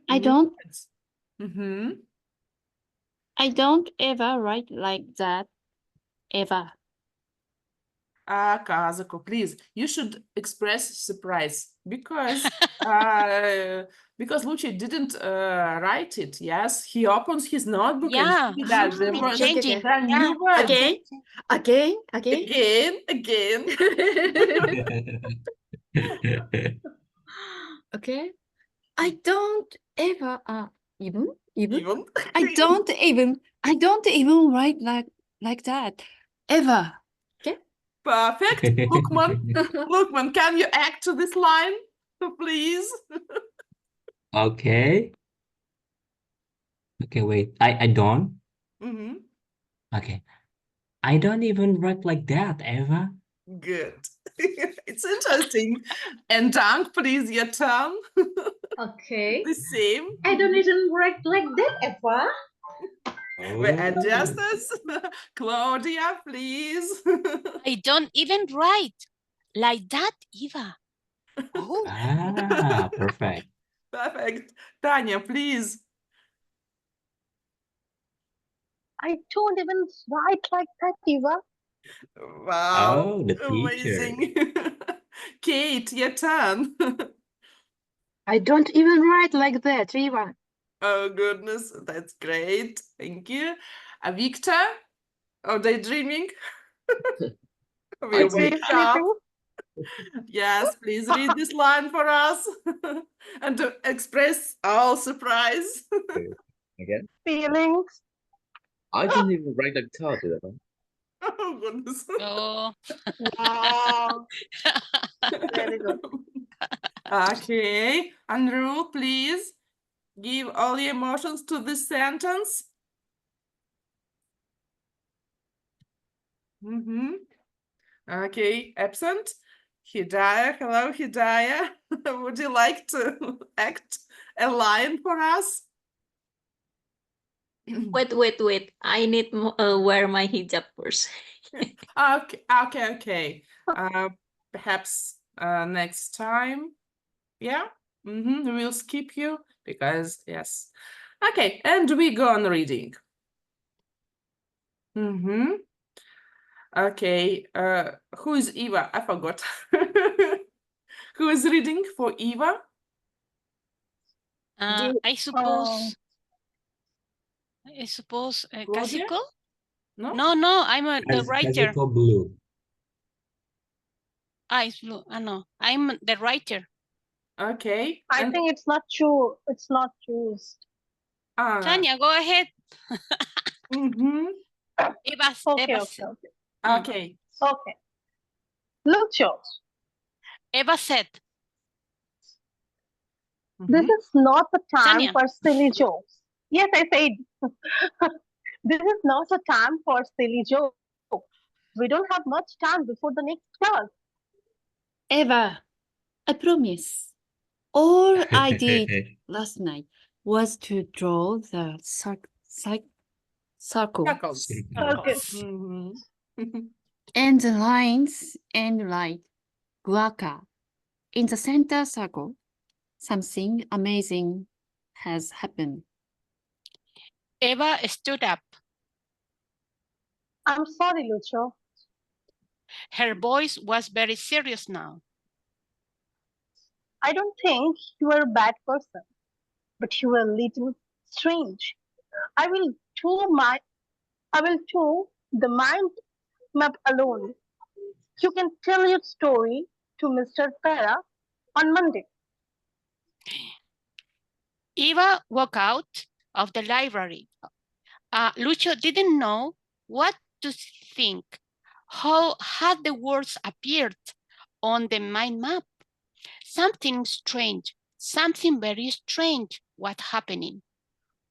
I don't. I don't ever write like that. Ever. Kazuko, please, you should express surprise because Luci didn't write it. Yes, he opens his notebook and see that there was changing. a new word. Again. Again. Okay. I don't ever even I don't even write like that ever. Okay. Perfect. Lookman, can you act to this line, please? Okay. Okay, wait. I don't. Okay. I don't even write like that, Eva. Good. It's interesting. And Dank, please, your turn. Okay. The same. I don't even write like that, Eva. We adjust this. Claudia, please. I don't even write like that, Eva. Perfect. Perfect. Tanya, please. I don't even write like that, Eva. Wow. Oh, the teacher. Amazing. Kate, your turn. I don't even write like that, Eva. Oh, goodness. That's great. Thank you. Victor? Oh, daydreaming? We'll wake up. Yes, please read this line for us and to express our surprise. Again? Feelings. I don't even write like that, Eva. Oh, goodness. Oh. Wow. Very good. Okay, Andrew, please give all the emotions to this sentence. Okay, absent. Hidayah, hello, Hidayah. Would you like to act a line for us? Wait. I need wear my hijab first. Okay. Perhaps next time. Yeah. We'll skip you because yes. Okay, and we go on reading. Okay. Who is Eva? I forgot. Who is reading for Eva? I suppose. Casico? No, I'm the writer. Casico blue. It's blue. No, I'm the writer. Okay. I think it's not true. It's not true. Tanya, go ahead. Okay. Okay. Look, George. Eva said. This is not the time Tanya. for silly jokes. Yes, I said. This is not the time for silly jokes. We don't have much time before the next class. Eva, I promise. All I did last night was to draw the circle. And the lines and write guaca. In the center circle, something amazing has happened. Eva stood up. I'm sorry, Lucho. Her voice was very serious now. I don't think you are a bad person, but you are a little strange. I will too the mind map alone. You can tell your story to Mr. Farah on Monday. Eva walked out of the library. Lucio didn't know what to think. How had the words appeared on the mind map? Something strange, something very strange was happening.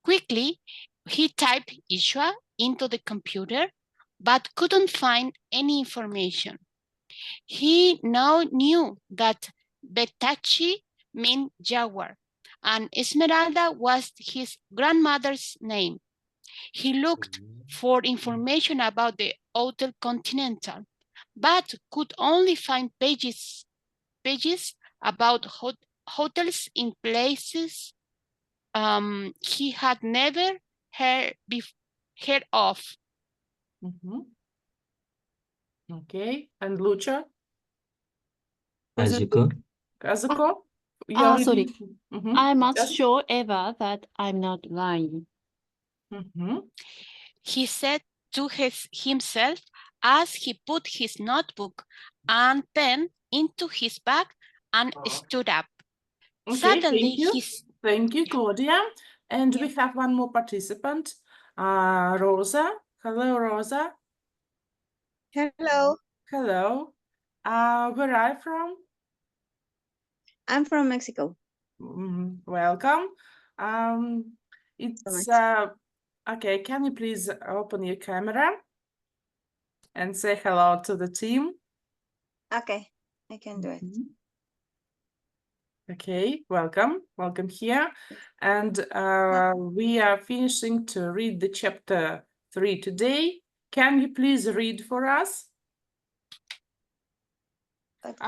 Quickly, he typed Ishwa into the computer, but couldn't find any information. He now knew that Betachi meant jaguar, and Esmeralda was his grandmother's name. He looked for information about the Hotel Continental, but could only find pages about hotels in places he had never heard of. Okay, and Lucha? Kazuko? Kazuko? Sorry. I must Yes. show Eva that I'm not lying. He said to himself as he put his notebook and pen into his bag and stood up. Okay, Suddenly, thank you, Claudia. And we have one more participant, Rosa. Hello, Rosa. Hello, Hello. Where are you from? I'm from Mexico. Welcome. It's okay. Can you please open your camera and say hello to the team? Okay, I can do it. Okay, welcome here. And we are finishing to read the chapter 3 today. Can you please read for us?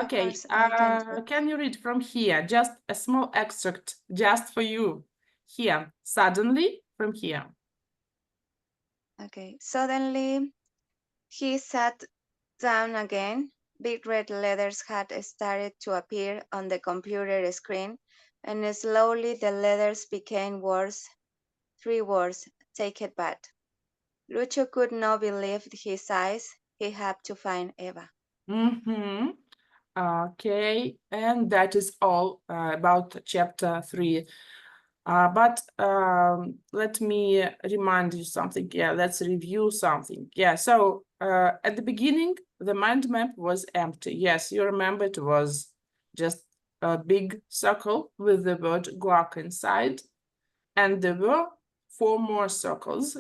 Okay, can you read from here? Just a small extract, just for you. Here, suddenly, from here. Okay, suddenly he sat down again. Big red letters had started to appear on the computer screen, and slowly the letters became words. 3 words, take it back. Lucio could not believe his eyes. He had to find Eva. Okay, and that is all about chapter 3. But let me remind you something. Yeah, let's review something. Yeah, so at the beginning, the mind map was empty. Yes, you remember it was just a big circle with the word guac inside. And there were 4 more circles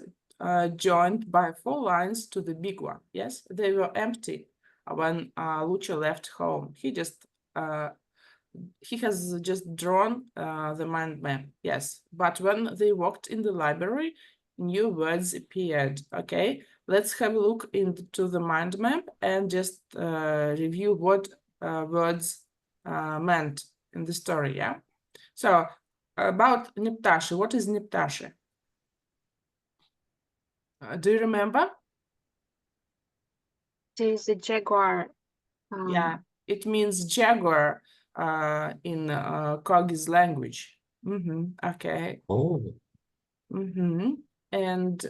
joined by 4 lines to the big one. Yes, they were empty when Lucio left home. He has just drawn the mind map. Yes, but when they walked in the library, new words appeared. Okay, let's have a look into the mind map and just review what words meant in the story. Yeah, so about Neptasha, what is Neptasha? Do you remember? It is a jaguar. Yeah, it means jaguar in Kogi's language. Okay. Oh. And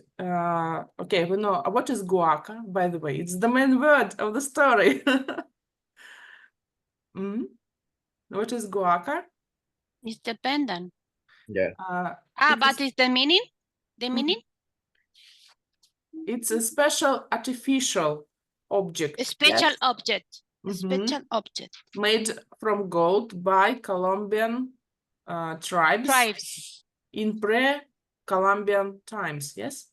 okay, we know what is guaca, by the way. It's the main word of the story. What is guaca? It's dependent. Yeah. But it's the meaning? The meaning? It's a special artificial object. A special yes? object. A special object. Made from gold by Colombian tribes in pre-Columbian times. Yes,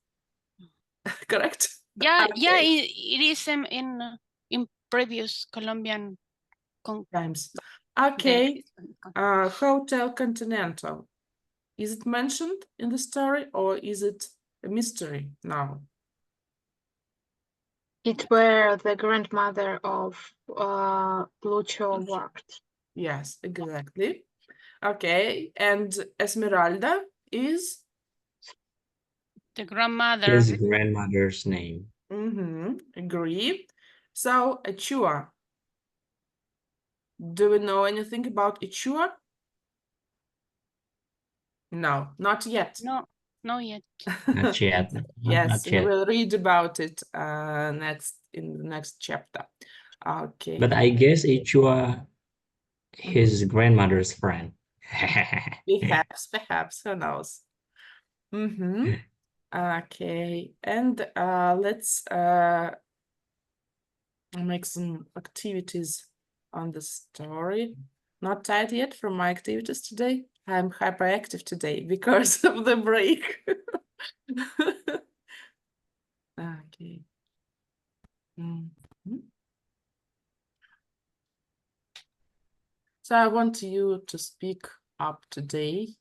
correct. Yeah, yeah, it is in previous Colombian times. Okay, Hotel Continental. Is it mentioned in the story or is it a mystery now? It where the grandmother of Lucio worked. Yes, exactly. Okay, and Esmeralda is? The grandmother. His grandmother's name. Agree. So, Achua. Do we know anything about Achua? No, not yet. No. No yet. Not yet. Yes, Not we yet. will read about it in the next chapter. Okay. But I guess Ichua his grandmother's friend. Perhaps, who knows? Okay, and let's make some activities on the story. Not tired yet from my activities today. I'm hyperactive today because of the break. Okay. So I want you to speak up today.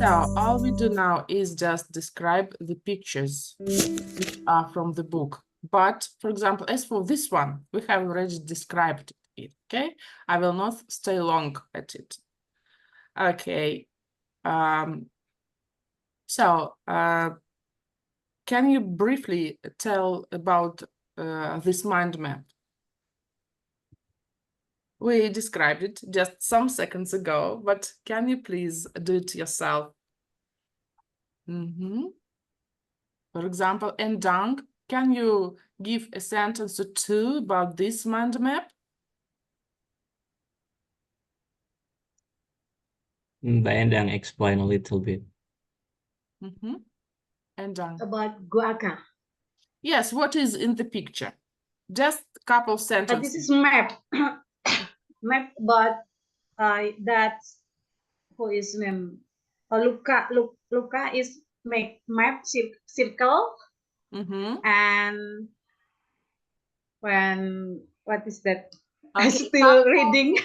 So all we do now is just describe the pictures which are from the book. But for example, as for this one, we have already described it, okay? I will not stay long at it. Okay. So can you briefly tell about this mind map? We described it just some seconds ago, but can you please do it yourself? For example, Endang, can you give a sentence or two about this mind map? Endang explain a little bit. Endang. About Guaca. Yes, what is in the picture? Just a couple sentences. This is map. Map, but that's who is name? Luca is make map circle. And when what is that? I'm still reading.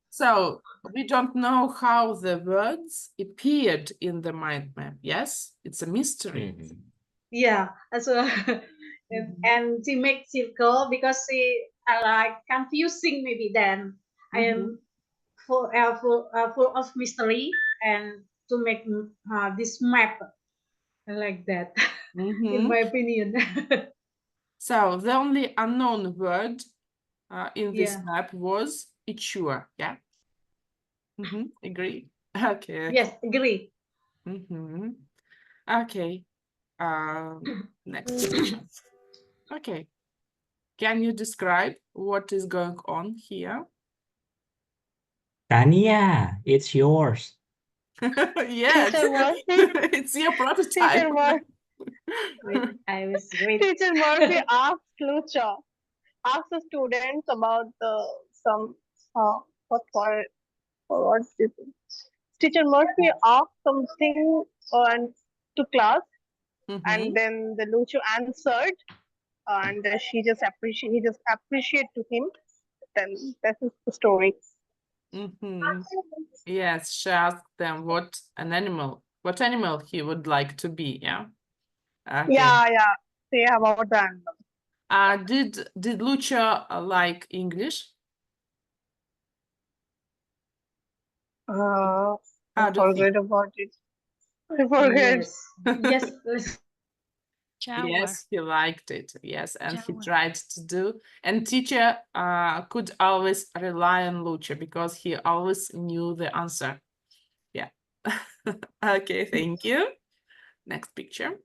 So we don't know how the words appeared in the mind map. Yes, it's a mystery. Yeah, so and she make circle because she like confusing maybe then. I am full of mystery and to make this map like that. In my opinion. So the only unknown word in this map was Ichua. Yeah. Agree. Okay. Yes, agree. Okay. Next picture. Okay. Can you describe what is going on here? Tania, it's yours. Yes, it's your prototype. Teacher Murphy. I was reading. Teacher Murphy asked Lucha, asked the students about some what for what is it? Teacher Murphy asked something to class, and then the Lucha answered, and he just appreciate to him. Then that is the story. Yes, she asked them what animal he would like to be. Yeah. Okay. Yeah. Say about the animal. Did Lucha like English? I forget about it. I forget. Yes. Yes, he liked it. Yes, and he tried to do. And teacher could always rely on Lucha because he always knew the answer. Yeah. Okay, thank you. Next picture.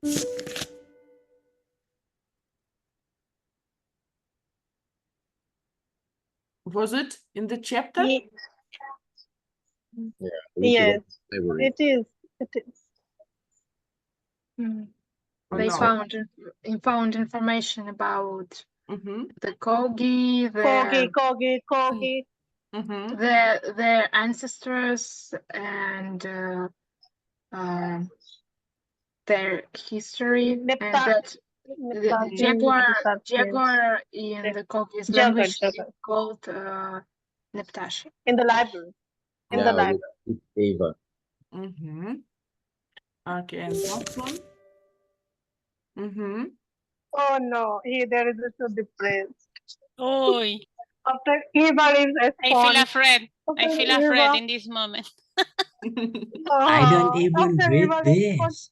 Was it in the chapter? Yeah. Yes, it is. It is. They found information about the Kogi, their ancestors, and their history, and that the jaguar in the Kogi's language is called Neptash. In the library. In the library. Ava. Okay, and last one. Oh no, there is so depressed. Oi. After Eva is I feel afraid. I feel afraid in this moment. I don't even read this.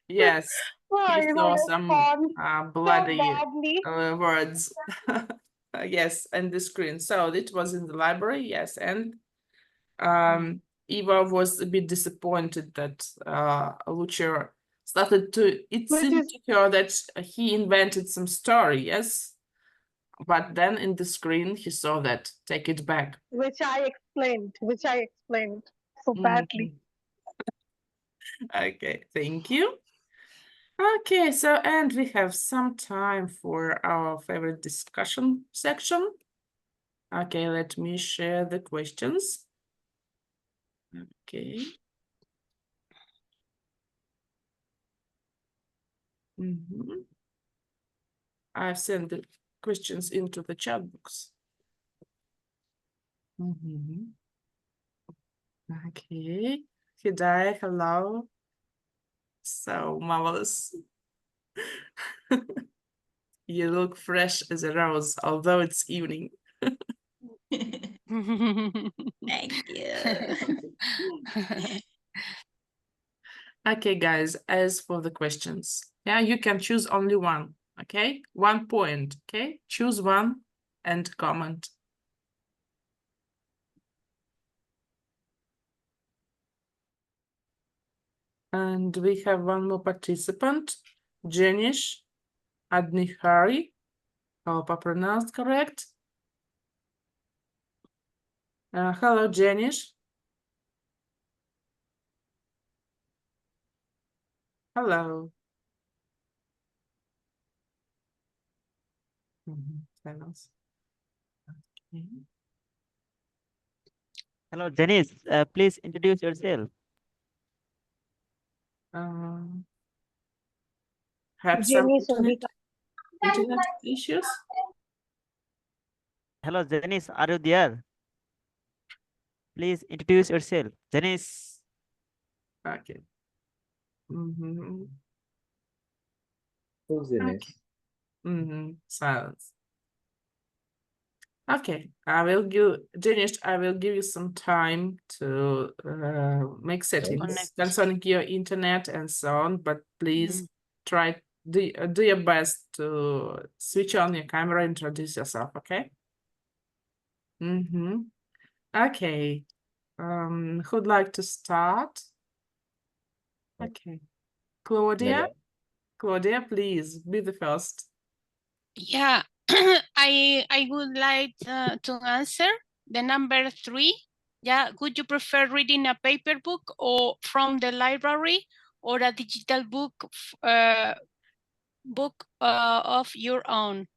Yes, he saw some bloody so words. Yes, and the screen. So it was in the library. Yes, and Eva was a bit disappointed that Lucio started to, it Which seemed is to her that he invented some story, yes? But then in the screen, he saw that, take it back. which I explained so badly. Okay, thank you. Okay, so, and we have some time for our favorite discussion section. Okay, let me share the questions. Okay. I've sent the questions into the chat box. Okay. Hidayah, hello. So marvelous. You look fresh as a rose, although it's evening. Thank you. Okay, guys, as for the questions, yeah, you can choose only one, okay? 1 point, okay? Choose one and comment. And we have one more participant, Jenish Adnihari. Hope I pronounced correct. Hello, Jenish. Hello. Silence. Okay. Hello, Janice. Please introduce yourself. Have some internet issues? Hello, Janice. Are you there? Please introduce yourself. Janice. Okay. Who's Janice? Silence. Okay, I will give Janish, I will give you some time to make settings Connect. concerning your internet and so on, but please try do your best to switch on your camera, introduce yourself, okay? Okay. Who'd like to start? Okay. Claudia? Claudia, please be the first. Yeah, I would like to answer the number 3. Yeah, would you prefer reading a paper book or from the library or a digital book of your own?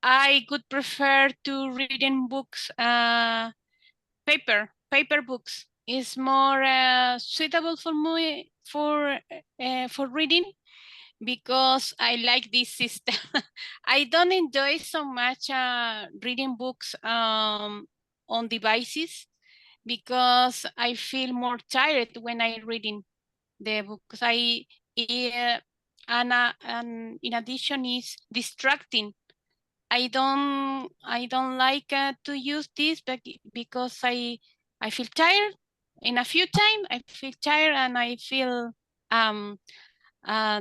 I would prefer to reading books, paper books is more suitable for me for reading, because I like this system. I don't enjoy so much reading books on devices, because I feel more tired when I reading the books. And in addition is distracting. I don't like to use this, but because I feel tired. In a few time I feel tired and I feel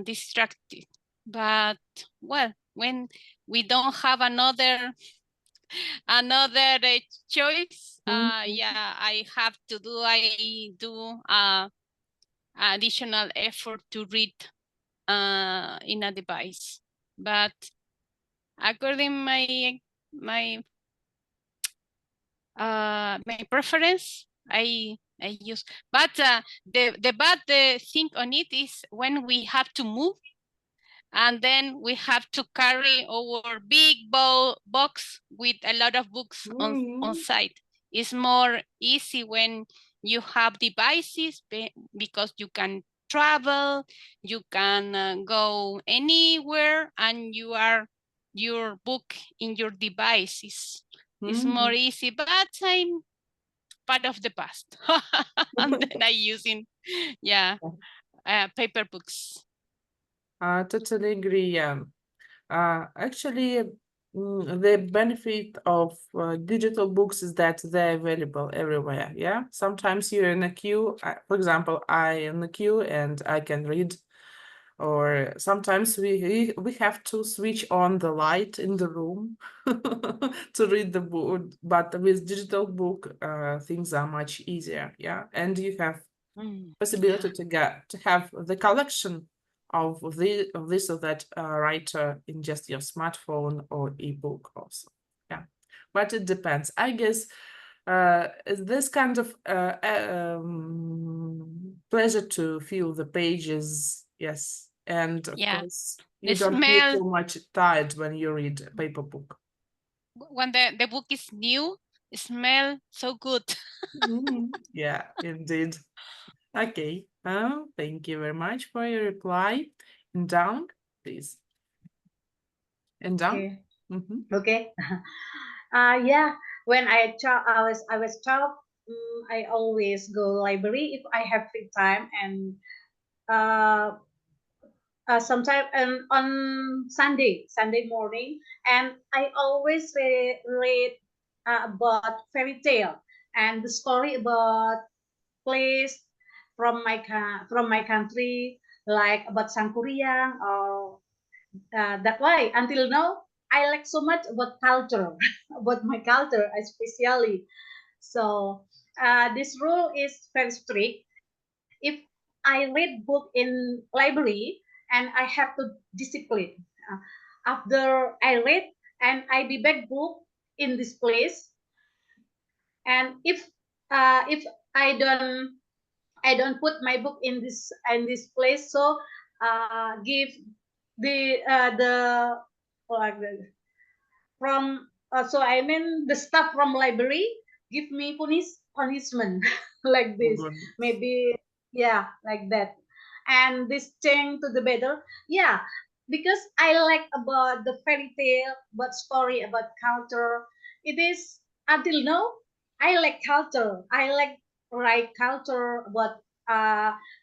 distracted. But well, when we don't have another choice, yeah, I do additional effort to read in a device. But according my preference, I use. But the bad thing on it is when we have to move, and then we have to carry our big box with a lot of books on site. It's more easy when you have devices, because you can travel, you can go anywhere, and your book in your device is more easy. But I'm part of the past, and then I using paper books. I totally agree. Yeah. Actually, the benefit of digital books is that they're available everywhere. Yeah. Sometimes you're in a queue. For example, I in the queue and I can read or sometimes we have to switch on the light in the room to read the book. But with digital book, things are much easier. Yeah, and you have possibility to have the collection of this or that writer in just your smartphone or ebook also. Yeah, but it depends. I guess this kind of pleasure to feel the pages, yes, and of course you The don't feel smell so much tired when you read a paper book. when the book is new, it smell so good. Yeah, indeed. Okay, thank you very much for your reply. And down, please. And down. Okay. Okay. Yeah. When I was child, I always go library if I have free time, and uh, sometime on Sunday morning, and I always read about fairy tale and the story about place from my country, like about Sangkuriang or that way. Until now, I like so much about culture, about my culture especially. So this rule is very strict. If I read book in library and I have to discipline. After I read and I be back book in this place, and if I don't put my book in this place, so give the like from so I mean the staff from library give me punishment like this, maybe, yeah, like that. And this change to the better, yeah, because I like about the fairy tale, but story about culture. It is until now I like culture. I like write culture about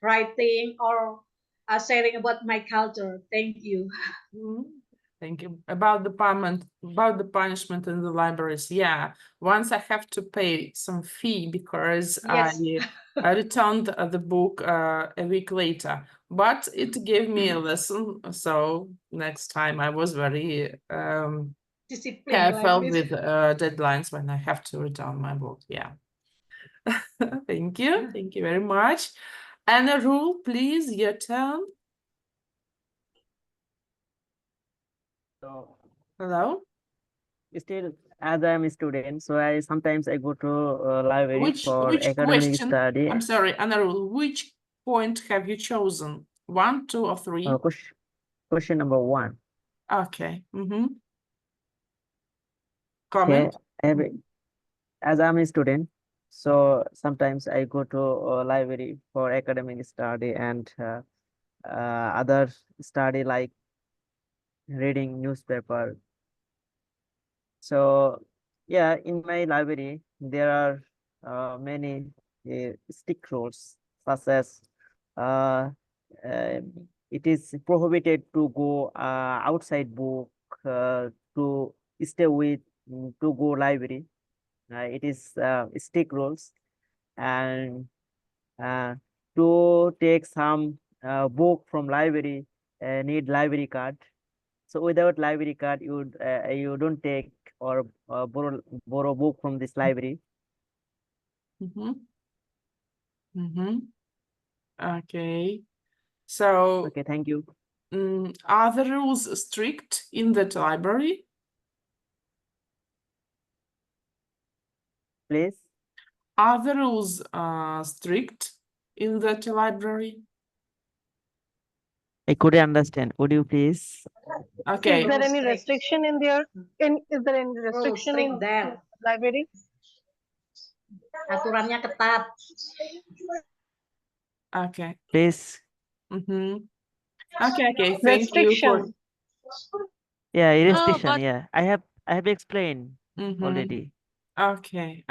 writing or sharing about my culture. Thank you. Thank you. About the punishment in the libraries. Yeah, once I have to pay some fee because Yes. I returned the book a week later, but it gave me a lesson. So next time I was very Discipline like careful this. with deadlines when I have to return my book. Yeah. Thank you. Thank you very much. And a rule, please, your turn. So Hello. still, as I'm a student, so I sometimes I go to library for Which academic question? study. I'm sorry, Anarul, which point have you chosen? 1, 2, or 3? Question number 1. Okay. Okay, Comment? as I'm a student, so sometimes I go to library for academic study and other study like reading newspaper. So yeah, in my library there are many strict rules, such as uh, uh, it is prohibited to go outside book, to stay with, to go library. It is strict rules, and uh, to take some book from library need library card. So without library card, you don't take or borrow book from this library. Okay. So, okay, thank you. Are the rules strict in that library? Please. Are the rules strict in that library? I couldn't understand. Would you please? Okay. Is there any restriction in there? Is there any restriction in there? library? Aturannya ketat. Okay. Please. Okay. Thank you for. Yeah, restriction. Yeah, I have explained already. Okay.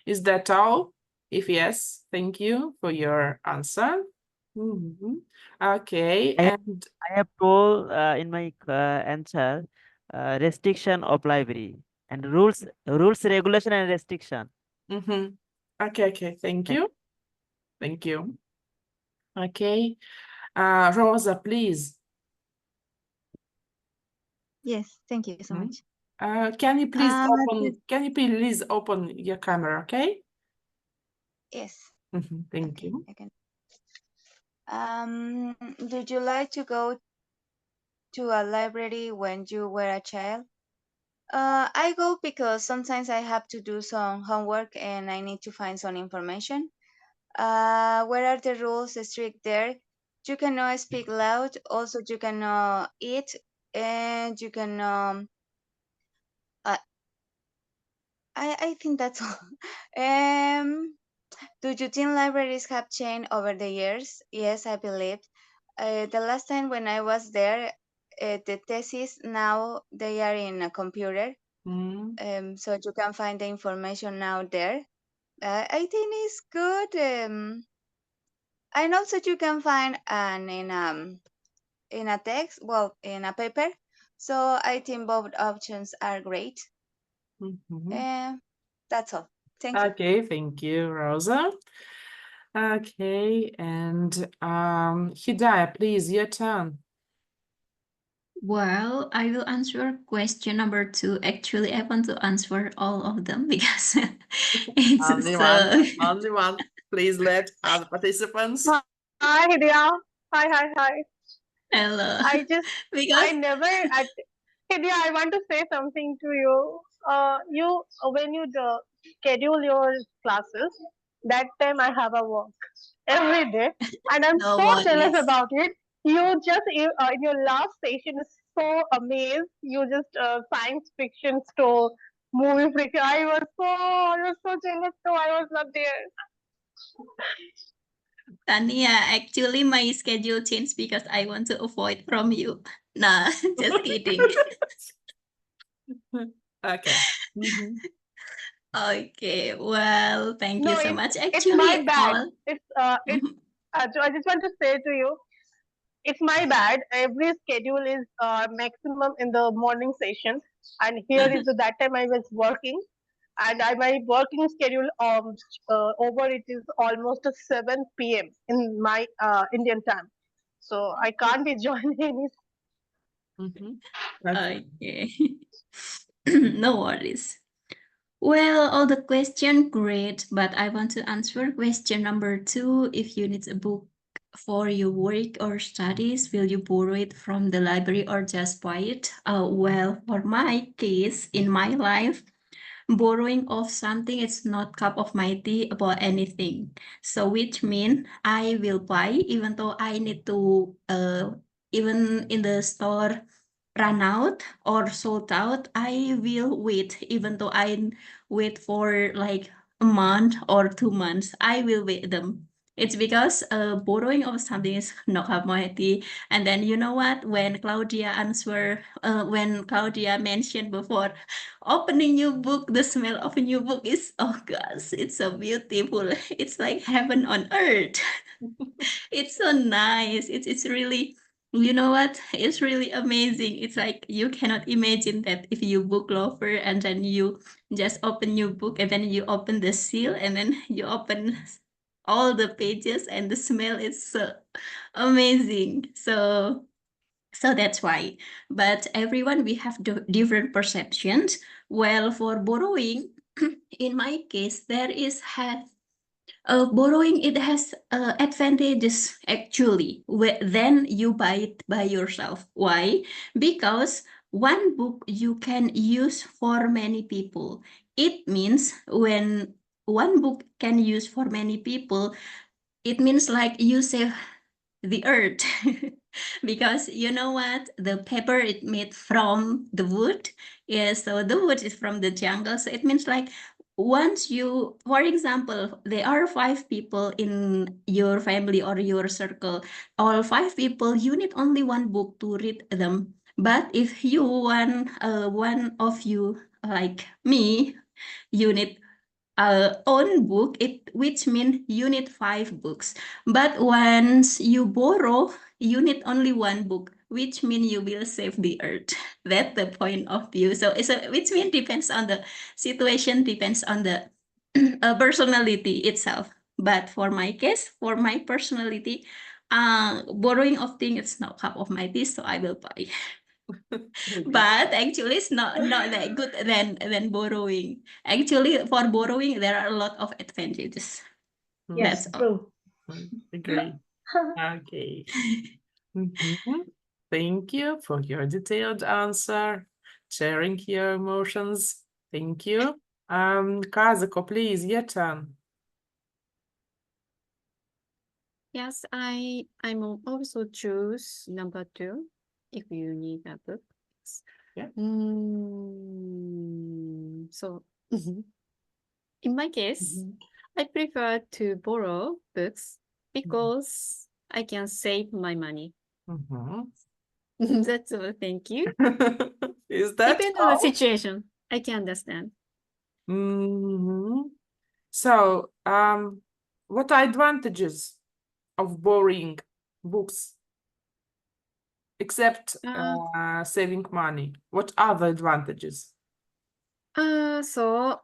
Is that all? If yes, thank you for your answer. Okay, I have told in my answer restriction of library and rules, regulation, and restriction. Okay. Thank you. Okay. Rosa, please. Yes, thank you so much. Can you please this- open your camera, okay? Yes. Thank you. I can. Did you like to go to a library when you were a child? I go because sometimes I have to do some homework and I need to find some information. Where are the rules strict there? You cannot speak loud. Also, you cannot eat, and you can. I think that's all. Do you think libraries have changed over the years? Yes, I believe. The last time when I was there, the thesis now they are in a computer, so you can find the information now there. I think it's good, and also you can find an in a text, well, in a paper. So I think both options are great. That's all. Thank you. Okay, thank you, Rosa. Okay, and Hidayah, please, your turn. Well, I will answer question number 2. Actually, I want to answer all of them because it's Only one. Please let other participants. Hi, Hidya. Hi. Hello. I Because never, Hidya, I want to say something to you. When you schedule your classes, that time I have a work every day, and I'm no so jealous worries. about it. You just in your last session is so amazed. You just science fiction store movie freak. I was so jealous. So I was not there. Tania, actually my schedule changed because I want to avoid from you. Nah, just kidding. Okay. Okay, well, thank you No, so much. it's my Actually, bad. all I just want to say to you, it's my bad. Every schedule is maximum in the morning session, and here is that time I was working, and my working schedule over it is almost 7 p.m. in my Indian time, so I can't be joining any. Okay. No worries. Well, all the question great, but I want to answer question number 2. If you need a book for your work or studies, will you borrow it from the library or just buy it? Well, for my case, in my life, borrowing of something is not cup of my tea about anything. So which mean I will buy even though I need to even in the store run out or sold out, I will wait even though I wait for like a month or 2 months. I will wait them. It's because borrowing of something is not cup of my tea. And then you know what? When Claudia mentioned before, opening new book, the smell of a new book is, oh gosh, it's so beautiful. It's like heaven on earth. It's so nice. It's really, you know what? It's really amazing. It's like you cannot imagine that if you book lover and then you just open your book and then you open the seal and then you open all the pages and the smell is so amazing. So that's why. But everyone, we have different perceptions. Well, for borrowing, in my case, there is borrowing. It has advantages actually. Then you buy it by yourself. Why? Because one book you can use for many people. It means when one book can use for many people, it means like you save the earth. Because you know what, the paper it made from the wood, yes, so the wood is from the jungle, so it means like once you, for example, there are 5 people in your family or your circle, all 5 people, you need only one book to read them. But if you one of you like me, you need own book, which means you need 5 books. But once you borrow, you need only one book, which means you will save the earth. That's the point of view. So which means depends on the situation, depends on the personality itself. But for my case, for my personality, borrowing of things is not cup of my tea, so I will buy. But actually, it's not that good than borrowing. Actually, for borrowing, there are a lot of advantages. Yes, That's all. Agree. Okay. Thank you for your detailed answer, sharing your emotions. Thank you. Kazuko, please, your turn. Yes, I'm also choose number 2 if you need a book. Yeah. So in my case, I prefer to borrow books because I can save my money. That's all. Thank you. Is that Depending on the all? situation, I can understand. So, what are advantages of borrowing books except saving money? What are the advantages? So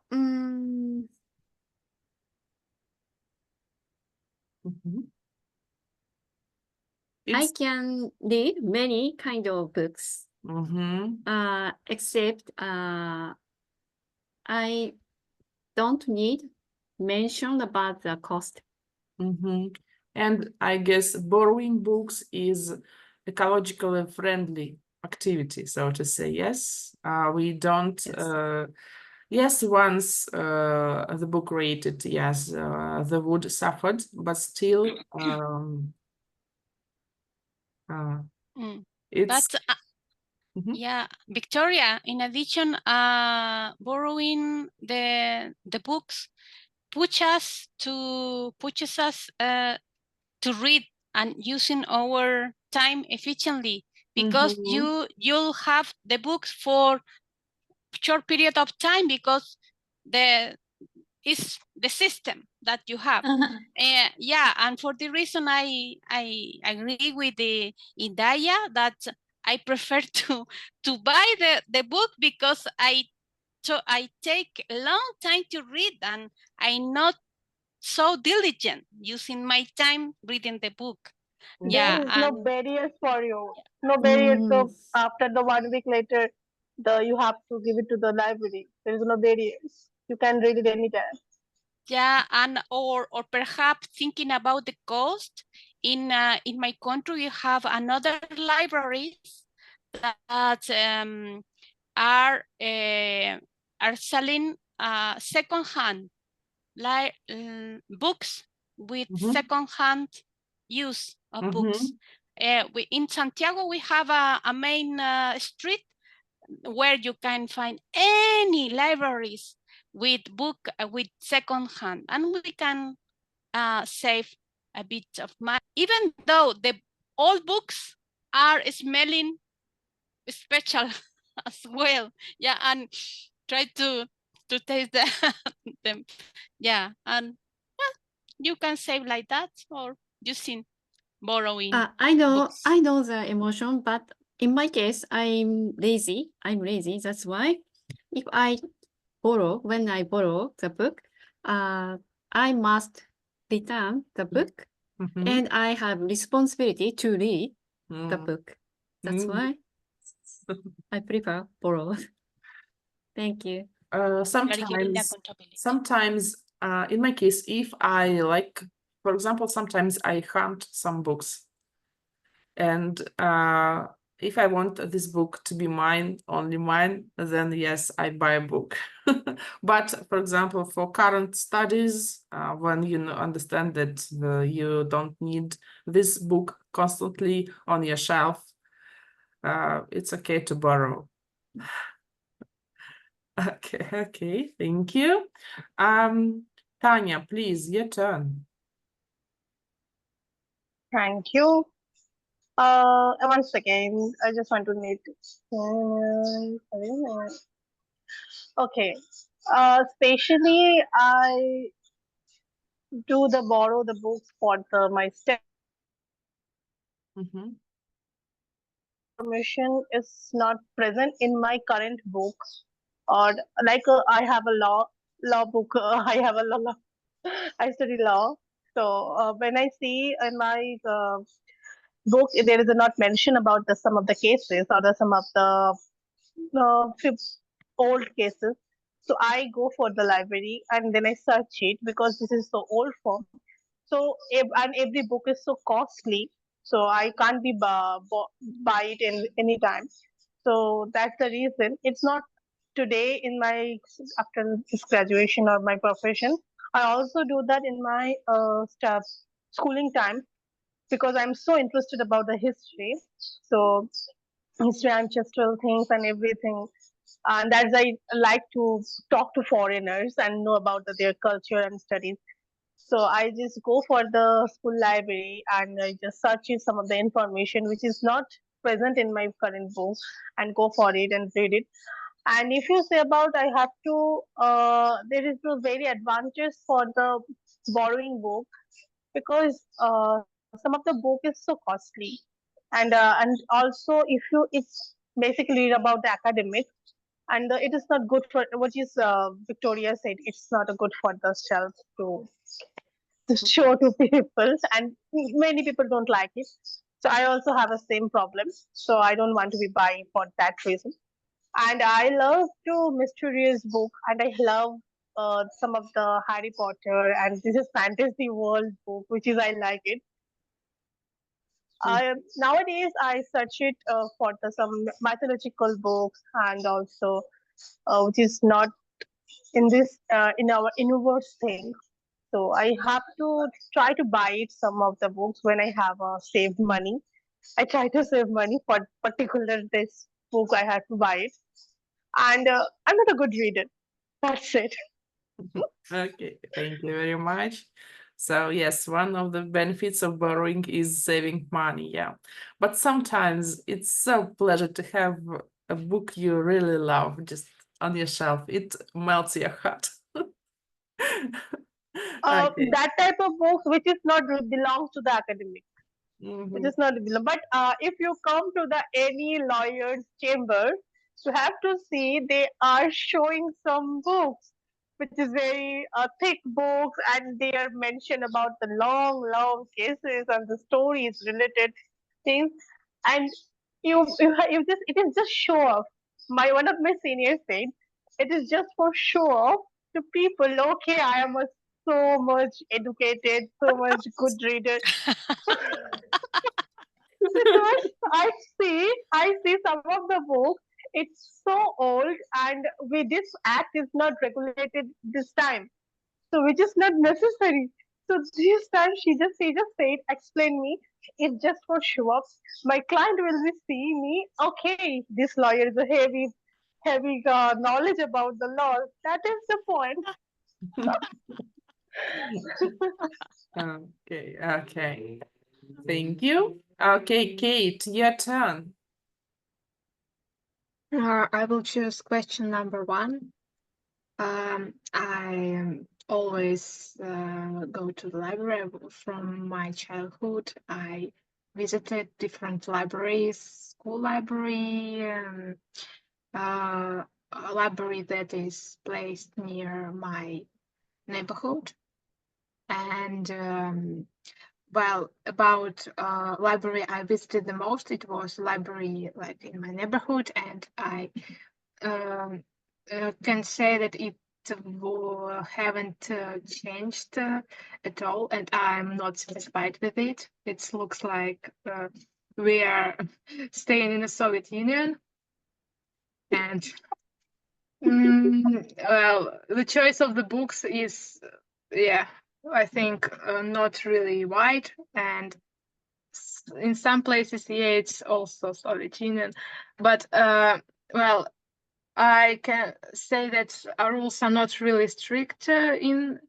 I can read many kind of books. Except I don't need mention about the cost. And I guess borrowing books is ecologically friendly activity, so to say. Yes, we don't. Yes, once the book rated, yes, the wood suffered, but still, it's. But yeah, Victoria, in addition, borrowing the books pushes us to read and using our time efficiently, because you'll have the books for short period of time, because is the system that you have. Yeah, and for the reason I agree with the Idaya that I prefer to buy the book, because I take a long time to read, and I'm not so diligent using my time reading the book. There is no barriers for you. No barriers. So after the 1 week later, you have to give it to the library. There is no barriers. You can read it anytime. Yeah, and or perhaps thinking about the cost. In my country, we have another libraries that are selling secondhand books with secondhand use of books. In Santiago, we have a main street where you can find any libraries with book with secondhand, and we can save a bit of money, even though the old books are smelling special as well. Yeah, and try to taste them. Yeah, and you can save like that, or using borrowing. I know the emotion, but in my case, I'm lazy. That's why if when I borrow the book, I must return the book, and I have responsibility to read the book. That's why I prefer borrow. Thank you. Sometimes, in my case, if I like, for example, sometimes I hunt some books, and if I want this book to be mine, only mine, then yes, I buy a book. But for example, for current studies, when you understand that you don't need this book constantly on your shelf, it's okay to borrow. Okay, thank you. Tanya, please, your turn. Thank you. 1 second. I just want to need. Okay. Especially I do the borrow the books for my step. Information is not present in my current books, or like I have a law book. I have a law. I study law, So when I see in my book, there is a not mention about some of the cases or some of the old cases. So I go for the library and then I search it because this is so old form. So and every book is so costly, so I can't be buy it in any time. So that's the reason. It's not today in my after this graduation or my profession. I also do that in my staff schooling time because I'm so interested about the history. So history, ancestral things, and everything. And that's I like to talk to foreigners and know about their culture and studies. So I just go for the school library and I just search some of the information which is not present in my current book and go for it and read it. And if you say about I have to, there is no very advantage for the borrowing book because some of the book is so costly, and also if you it's basically about the academic and it is not good for what is Victoria said. It's not a good for the shelf to show to people, and many people don't like it. So I also have a same problem. So I don't want to be buying for that reason. And I love to mysterious book, and I love some of the Harry Potter, and this is fantasy world book, which is I like it. Nowadays I search it for some mythological books and also which is not in this in our universe thing. So I have to try to buy it some of the books when I have saved money. I try to save money for particular this book I have to buy it, and I'm not a good reader. That's it. Okay, thank you very much. So yes, one of the benefits of borrowing is saving money, yeah. But sometimes it's so pleasure to have a book you really love just on your shelf. It melts your heart. Okay. That type of books which is not belongs to the academic. It is not belong. But if you come to the any lawyer's chamber, you have to see they are showing some books, which is very thick books, and they are mentioned about the long, long cases and the stories related things, and you just it is just show off. My one of my seniors said, it is just for show off to people. Okay, I am a so much educated, so much good reader. Because I see some of the book, it's so old, and with this act is not regulated this time, so which is not necessary. So this time she just said, explain me, it's just for show up. My client will be seeing me. Okay, this lawyer is a heavy knowledge about the law. That is the point. Okay, okay. Thank you. Okay, Kate, your turn. I will choose question number 1. I always go to the library from my childhood. I visited different libraries, school library, a library that is placed near my neighborhood. And well, about library I visited the most, it was library like in my neighborhood, and I can say that it haven't changed at all, and I'm not satisfied with it. It looks like we are staying in the Soviet Union, and well, the choice of the books is, yeah, I think not really wide, and in some places, yeah, it's also Soviet Union, but well, I can say that our rules are not really strict in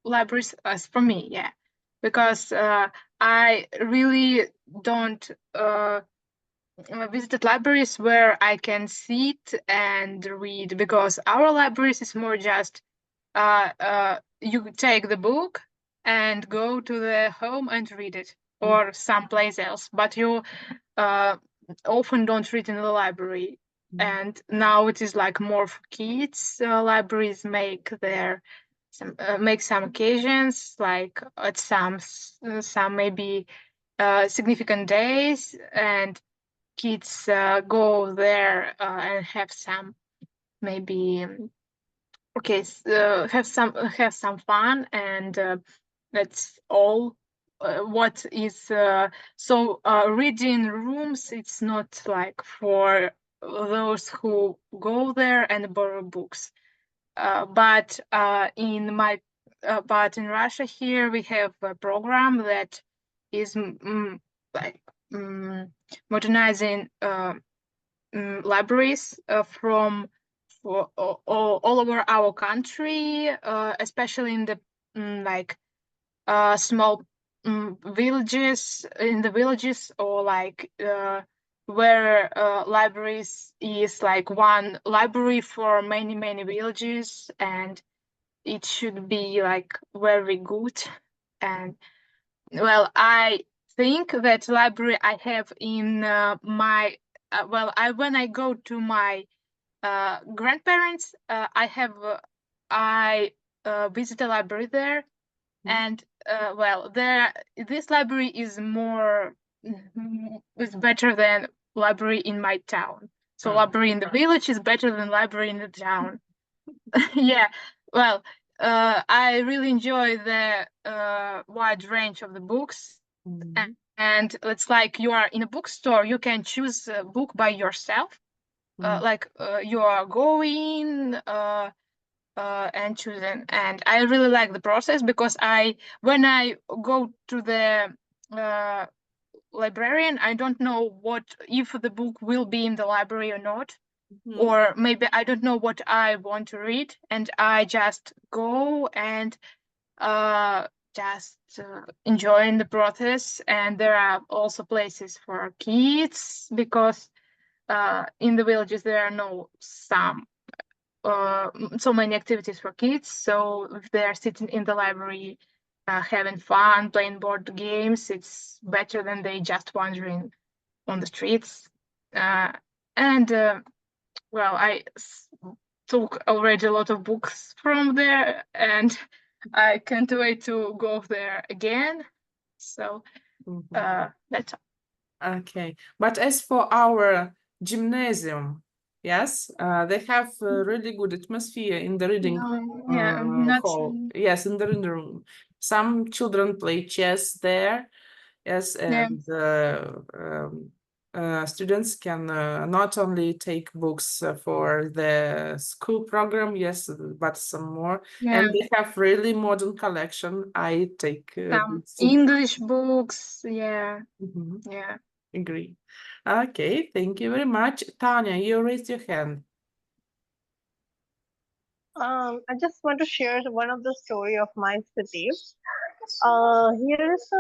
libraries, as for me, yeah, because I really don't visited libraries where I can sit and read, because our libraries is more just you take the book and go to the home and read it, or someplace else, but you often don't read in the library. And now it is like more for kids. Libraries make their make some occasions, like at some maybe significant days, and kids go there and have some maybe have some fun, and that's all. What is reading rooms? It's not like for those who go there and borrow books. But in Russia here we have a program that is like modernizing libraries from all over our country, especially in the like small villages, in the villages, or like where libraries is like one library for many villages, and it should be like very good. And well, I think that library I have in my when I go to my grandparents, I visit a library there, and this library is is better than library in my town. So library in the village is better than library in the town. Yeah, well, I really enjoy the wide range of the books. And it's like you are in a bookstore, you can choose a book by yourself. You are going and choosing, and I really like the process, because when I go to the librarian, I don't know if the book will be in the library or not, or maybe I don't know what I want to read, and I just go and just enjoying the process. And there are also places for kids, because in the villages there are so many activities for kids. So if they are sitting in the library having fun, playing board games, it's better than they just wandering on the streets. I took already a lot of books from there, and I can't wait to go there again. So that's all. Okay, but as for our gymnasium, yes, they have a really good atmosphere in the reading hall. Yes, in the reading room. Some children play chess there. Yes, and students can not only take books for the school program, yes, but some more. And they have really modern collection. I take books. English books, Agree. Okay, thank you very much. Tanya, you raised your hand. I just want to share one of the story of my city. Here is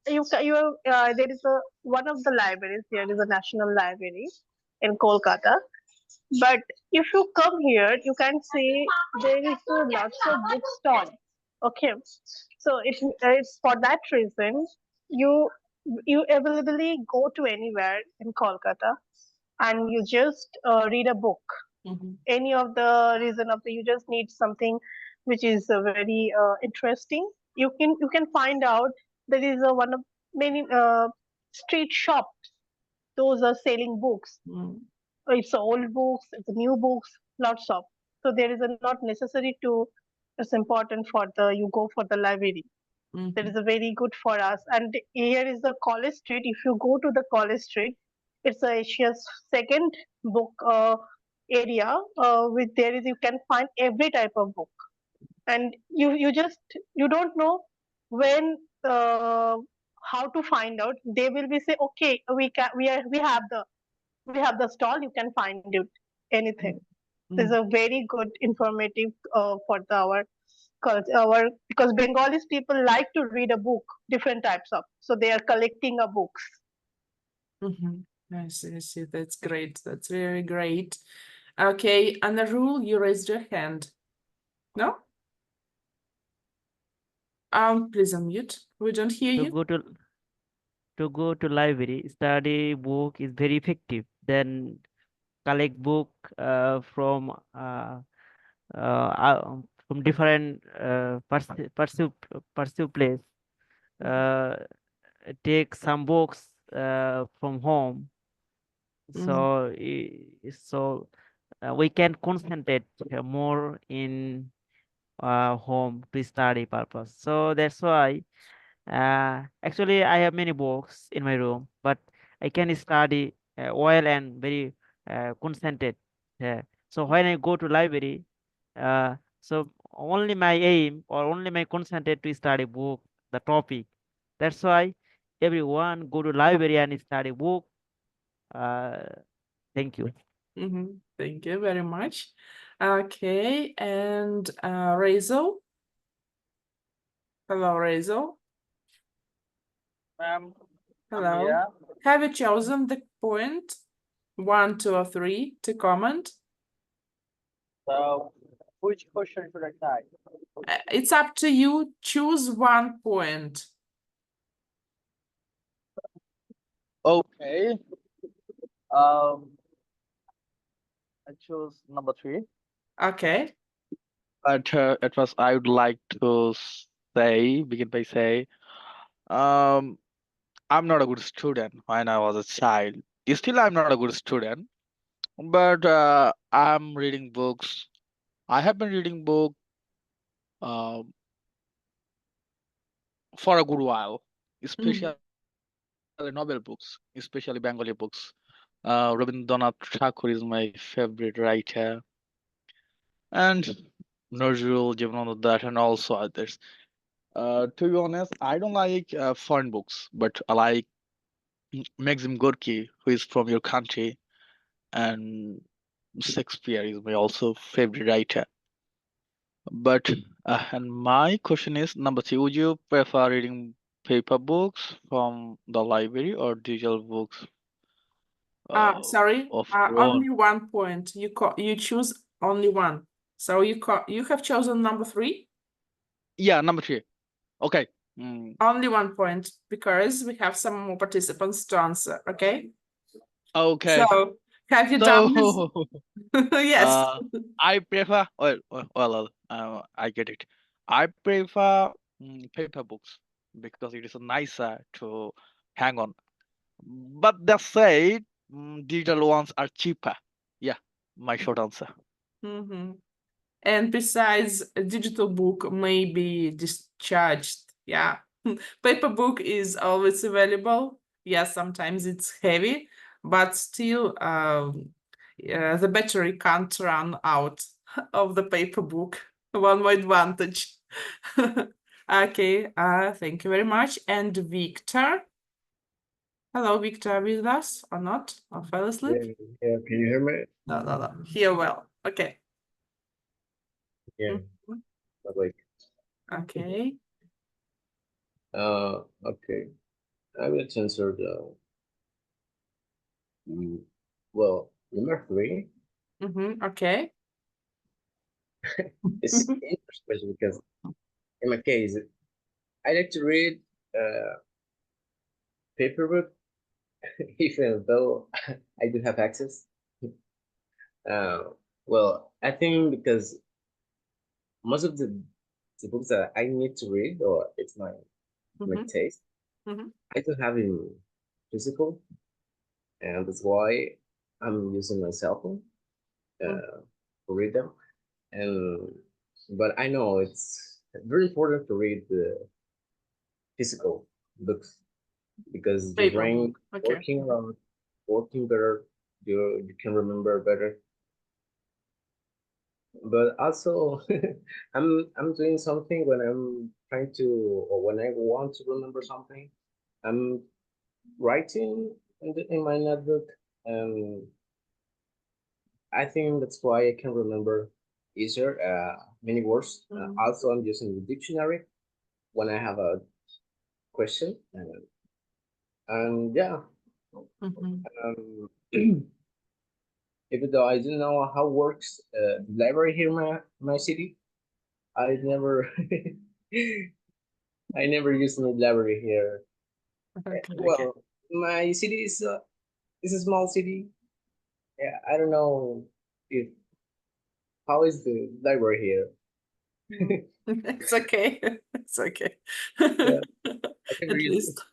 there is one of the libraries. Here is a national library in Kolkata. But if you come here, you can see there is lots of bookstall. Okay, so it's for that reason you availably go to anywhere in Kolkata, and you just read a book. Any of the reason of you just need something which is very interesting. You can find out there is one of many street shops. Those are selling books. It's old books, it's new books, lots of. So there is not necessary to. It's important for you go for the library. That is a very good for us. And here is the College Street. If you go to the College Street, it's Asia's second book area. With there is you can find every type of book, and you don't know when how to find out. They will be say, okay, we have the stall. You can find it anything. This is a very good informative for our culture. Because Bengalis people like to read a book, different types of. So they are collecting a books. I see. That's great. That's very great. Okay, Anna Rule, you raised your hand. No? Please unmute. We don't hear you. To go to library, study book is very effective. Then collect book from from different pursue place. Take some books from home, so we can concentrate more in home to study purpose. So that's why actually I have many books in my room, but I can study well and very concentrate. So when I go to library, so only my aim or only my concentrate to study book, the topic. That's why everyone go to library and study book. Thank you. Thank you very much. Okay, and Razel. Hello, Razel. Ma'am, I'm Hello. here. Have you chosen the point 1, 2, or 3 to comment? So, which question should I type? It's up to you. Choose one point. Okay. I choose number 3. Okay. But at first, I would like to begin by say, I'm not a good student when I was a child. Still, I'm not a good student, but I'm reading books. I have been reading book um, for a good while, especially novel books, especially Bengali books. Rabindranath Tagore is my favorite writer, and Nazrul, Jivanananda Dutt, and also others. To be honest, I don't like foreign books, but I like Maxim Gorky, who is from your country, and Shakespeare is my also favorite writer. But and my question is number 3: would you prefer reading paper books from the library or digital books Sorry, of your own? only 1 point. You choose only one. So you have chosen number 3? Yeah, number 3. Okay. Only 1 point because we have some more participants to answer. Okay. Okay. So have you done this? So Yes. I prefer. I get it. I prefer paper books because it is nicer to hang on. But that said, digital ones are cheaper. Yeah, my short answer. And besides, a digital book may be discharged. Yeah. Paper book is always available. Yeah, sometimes it's heavy, but still the battery can't run out of the paper book. One more advantage. Okay, thank you very much. And Victor. Hello, Victor, with us or not? Or fell asleep? Yeah, can you hear me? No. Hear well. Okay. Yeah, but like, Okay. okay. I will answer well, number 3. Okay. It's interesting because in my case, I like to read paper book, even though I do have access. Well, I think because most of the books that I need to read, or it's my taste, I don't have in physical, and that's why I'm using my cell phone to read them. And but I know it's very important to read the physical books because your Paper brain book. Okay. working better, you can remember better. But also I'm doing something when I'm trying to, or when I want to remember something, I'm writing in my notebook, and I think that's why I can remember easier many words. Also, I'm using the dictionary when I have a question, and yeah. Even though I don't know how works the library here in my city, I never I never used the library here. Well, my city is a small city. Yeah, I don't know if how is the library here. It's okay. It's okay. Yeah, I can At read. least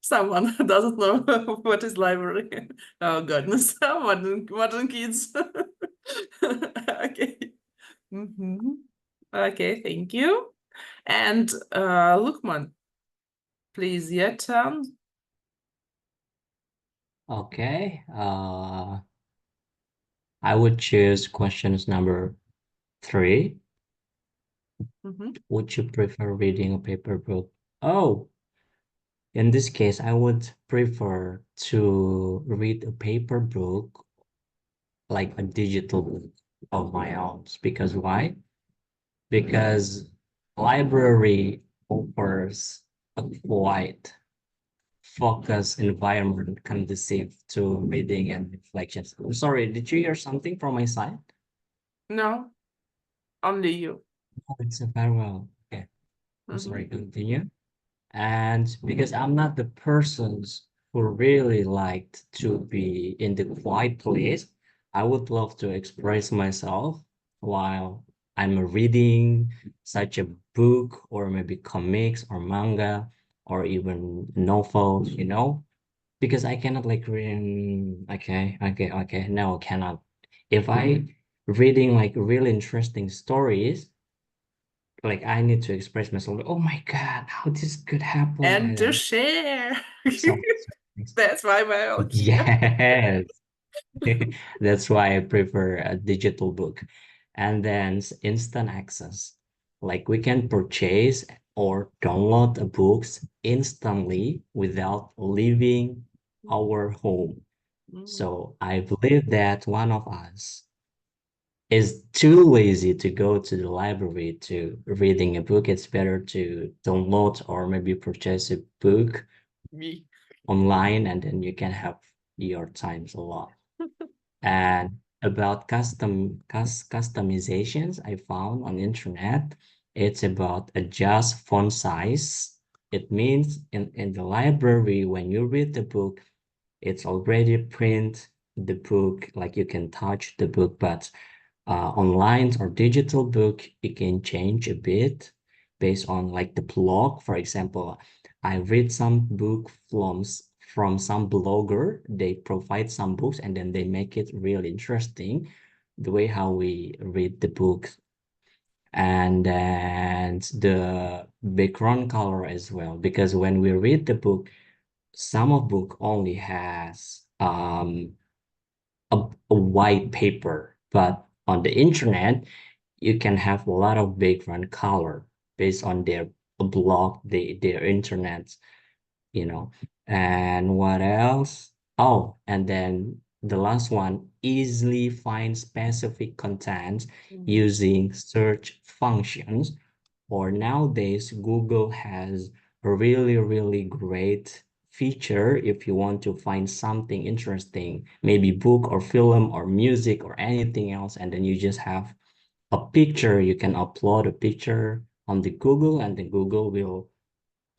someone doesn't know what is library. Oh goodness, modern kids. Okay. Okay, thank you. And Lukman, please, your turn. Okay. I would choose questions number 3. Would you prefer reading a paper book? Oh, in this case, I would prefer to read a paper book like a digital book of my own. Because why? Because library offers a quiet, focused environment conducive to reading and reflections. I'm sorry, did you hear something from my side? No, only you. Oh, it's a farewell. Okay, I'm sorry, continue. And because I'm not the persons who really liked to be in the quiet place, I would love to express myself while I'm reading such a book or maybe comics or manga or even novels, because I cannot like reading. Okay. No, cannot. If I reading like really interesting stories, like I need to express myself. Oh my God, how this could happen And like to that? share. So, That's why my yes, that's why I prefer a digital book. And then instant access. Like we can purchase or download the books instantly without leaving our home. So I believe that one of us is too lazy to go to the library to reading a book. It's better to download or maybe purchase a book Me. online, and then you can have your times a lot. And about customizations I found on internet, it's about adjust font size. It means in the library, when you read the book, it's already print the book, like you can touch the book, but online or digital book, it can change a bit based on like the blog. For example, I read some book from some blogger. They provide some books and then they make it really interesting, the way how we read the book. And then the background color as well, because when we read the book, some of book only has a white paper, but on the internet, you can have a lot of background color based on their blog, their internet, you know. And what else? Oh, and then the last one, easily find specific content using search functions. Or nowadays, Google has a really, really great feature if you want to find something interesting, maybe book or film or music or anything else, and then you just have a picture. You can upload a picture on the Google, and then Google will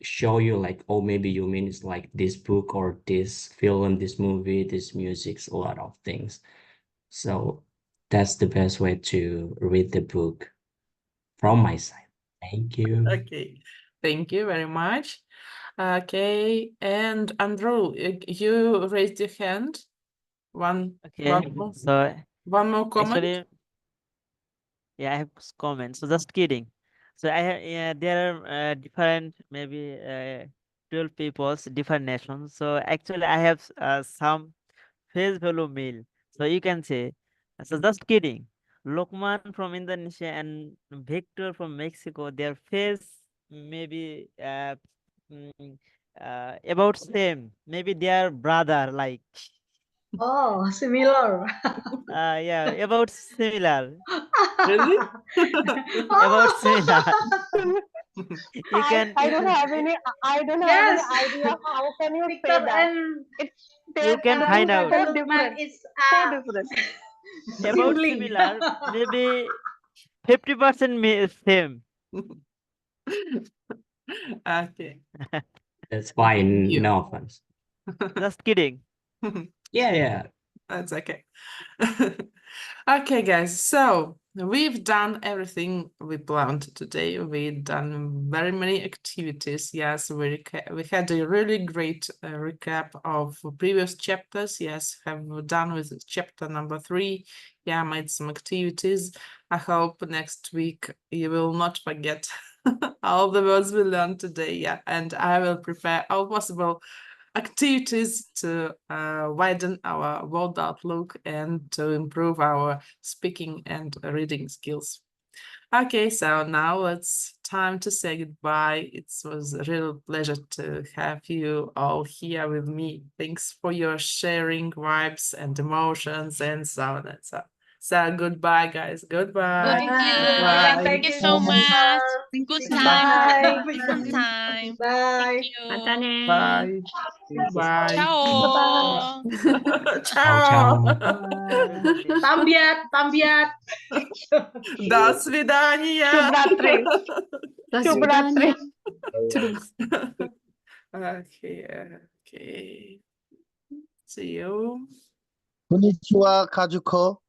show you like, oh, maybe you mean it's like this book or this film, this movie, this music's a lot of things. So that's the best way to read the book from my side. Thank you. Okay, thank you very much. Okay, and Andrew, you raised your hand. One Okay, more, so one more comment. actually, yeah, I have comments. So just kidding. So I have, yeah, there are different, maybe 12 peoples, different nations. So actually, I have some face value meal. So you can say, so just kidding. Lokman from Indonesia and Victor from Mexico, their face maybe mm, about same. Maybe they are brother, like. Oh, similar. Yeah, about similar. Really? About similar. You I can I don't have any Yes, idea how can you say Victor that. and It's you can find they're out so Lukman different. is So different. about sibling. similar. Maybe 50% same. Okay. That's Thank fine. you. No offense. Just kidding. Yeah. That's okay. Okay, guys, so we've done everything we planned today. We've done very many activities. Yes, we had a really great recap of previous chapters. Yes, have done with chapter number 3. Yeah, made some activities. I hope next week you will not forget all the words we learned today. Yeah, and I will prepare all possible activities to widen our world outlook and to improve our speaking and reading skills. Okay, so now it's time to say goodbye. It was a real pleasure to have you all here with me. Thanks for your sharing vibes and emotions and so on and so on. So goodbye, guys. Goodbye. Thank you. Bye. Thank you so much. Good time. Bye. Fun time. Bye. Thank you. Matane. Bye. Bye. Ciao. Ciao, Ciao. ciao. Tambiat, tambiat. До свидания. Shubratri. До Shubratri. свидания. Okay. See you. Konnichiwa, Kajuko.